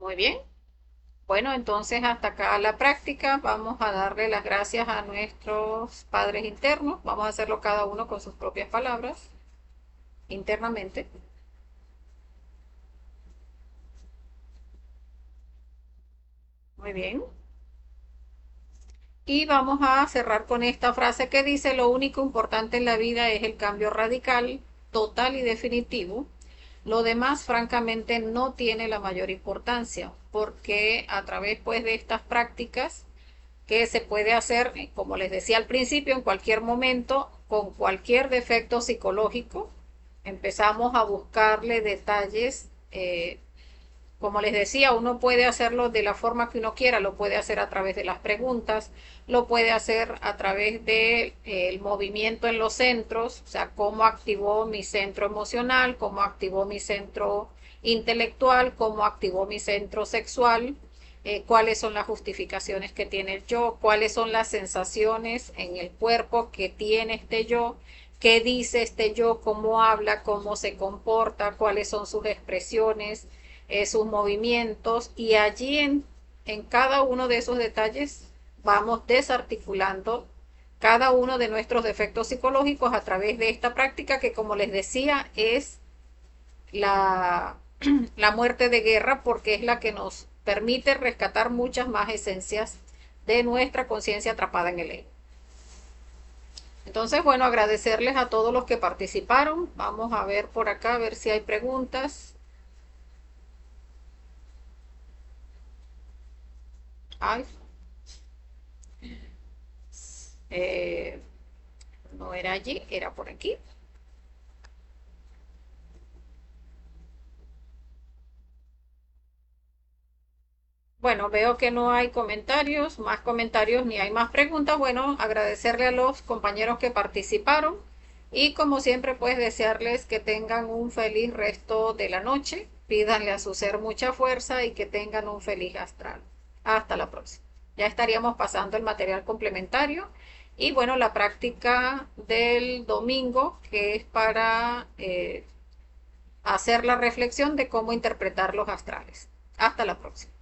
Muy bien. Bueno, entonces hasta acá la práctica. Vamos a darle las gracias a nuestros padres internos. Vamos a hacerlo cada uno con sus propias palabras internamente. Muy bien. Y vamos a cerrar con esta frase que dice, lo único importante en la vida es el cambio radical, total y definitivo. Lo demás, francamente, no tiene la mayor importancia, porque a través pues, de estas prácticas que se puede hacer, como les decía al principio, en cualquier momento, con cualquier defecto psicológico, empezamos a buscarle detalles como les decía, uno puede hacerlo de la forma que uno quiera, lo puede hacer a través de las preguntas, lo puede hacer a través del movimiento en los centros, o sea, cómo activó mi centro emocional, cómo activó mi centro intelectual, cómo activó mi centro sexual, cuáles son las justificaciones que tiene el yo, cuáles son las sensaciones en el cuerpo que tiene este yo, qué dice este yo, cómo habla, cómo se comporta, cuáles son sus expresiones, sus movimientos y allí en cada uno de esos detalles vamos desarticulando cada uno de nuestros defectos psicológicos a través de esta práctica que como les decía es la, la muerte de guerra porque es la que nos permite rescatar muchas más esencias de nuestra conciencia atrapada en el ego. Entonces, bueno, agradecerles a todos los que participaron. Vamos a ver por acá, a ver si hay preguntas. Ay, eh, no era allí, era por aquí. Bueno, veo que no hay comentarios, más comentarios ni hay más preguntas. Bueno, agradecerle a los compañeros que participaron y como siempre, pues desearles que tengan un feliz resto de la noche. Pídanle a su ser mucha fuerza y que tengan un feliz astral. Hasta la próxima. Ya estaríamos pasando el material complementario y bueno, la práctica del domingo que es para hacer la reflexión de cómo interpretar los astrales. Hasta la próxima.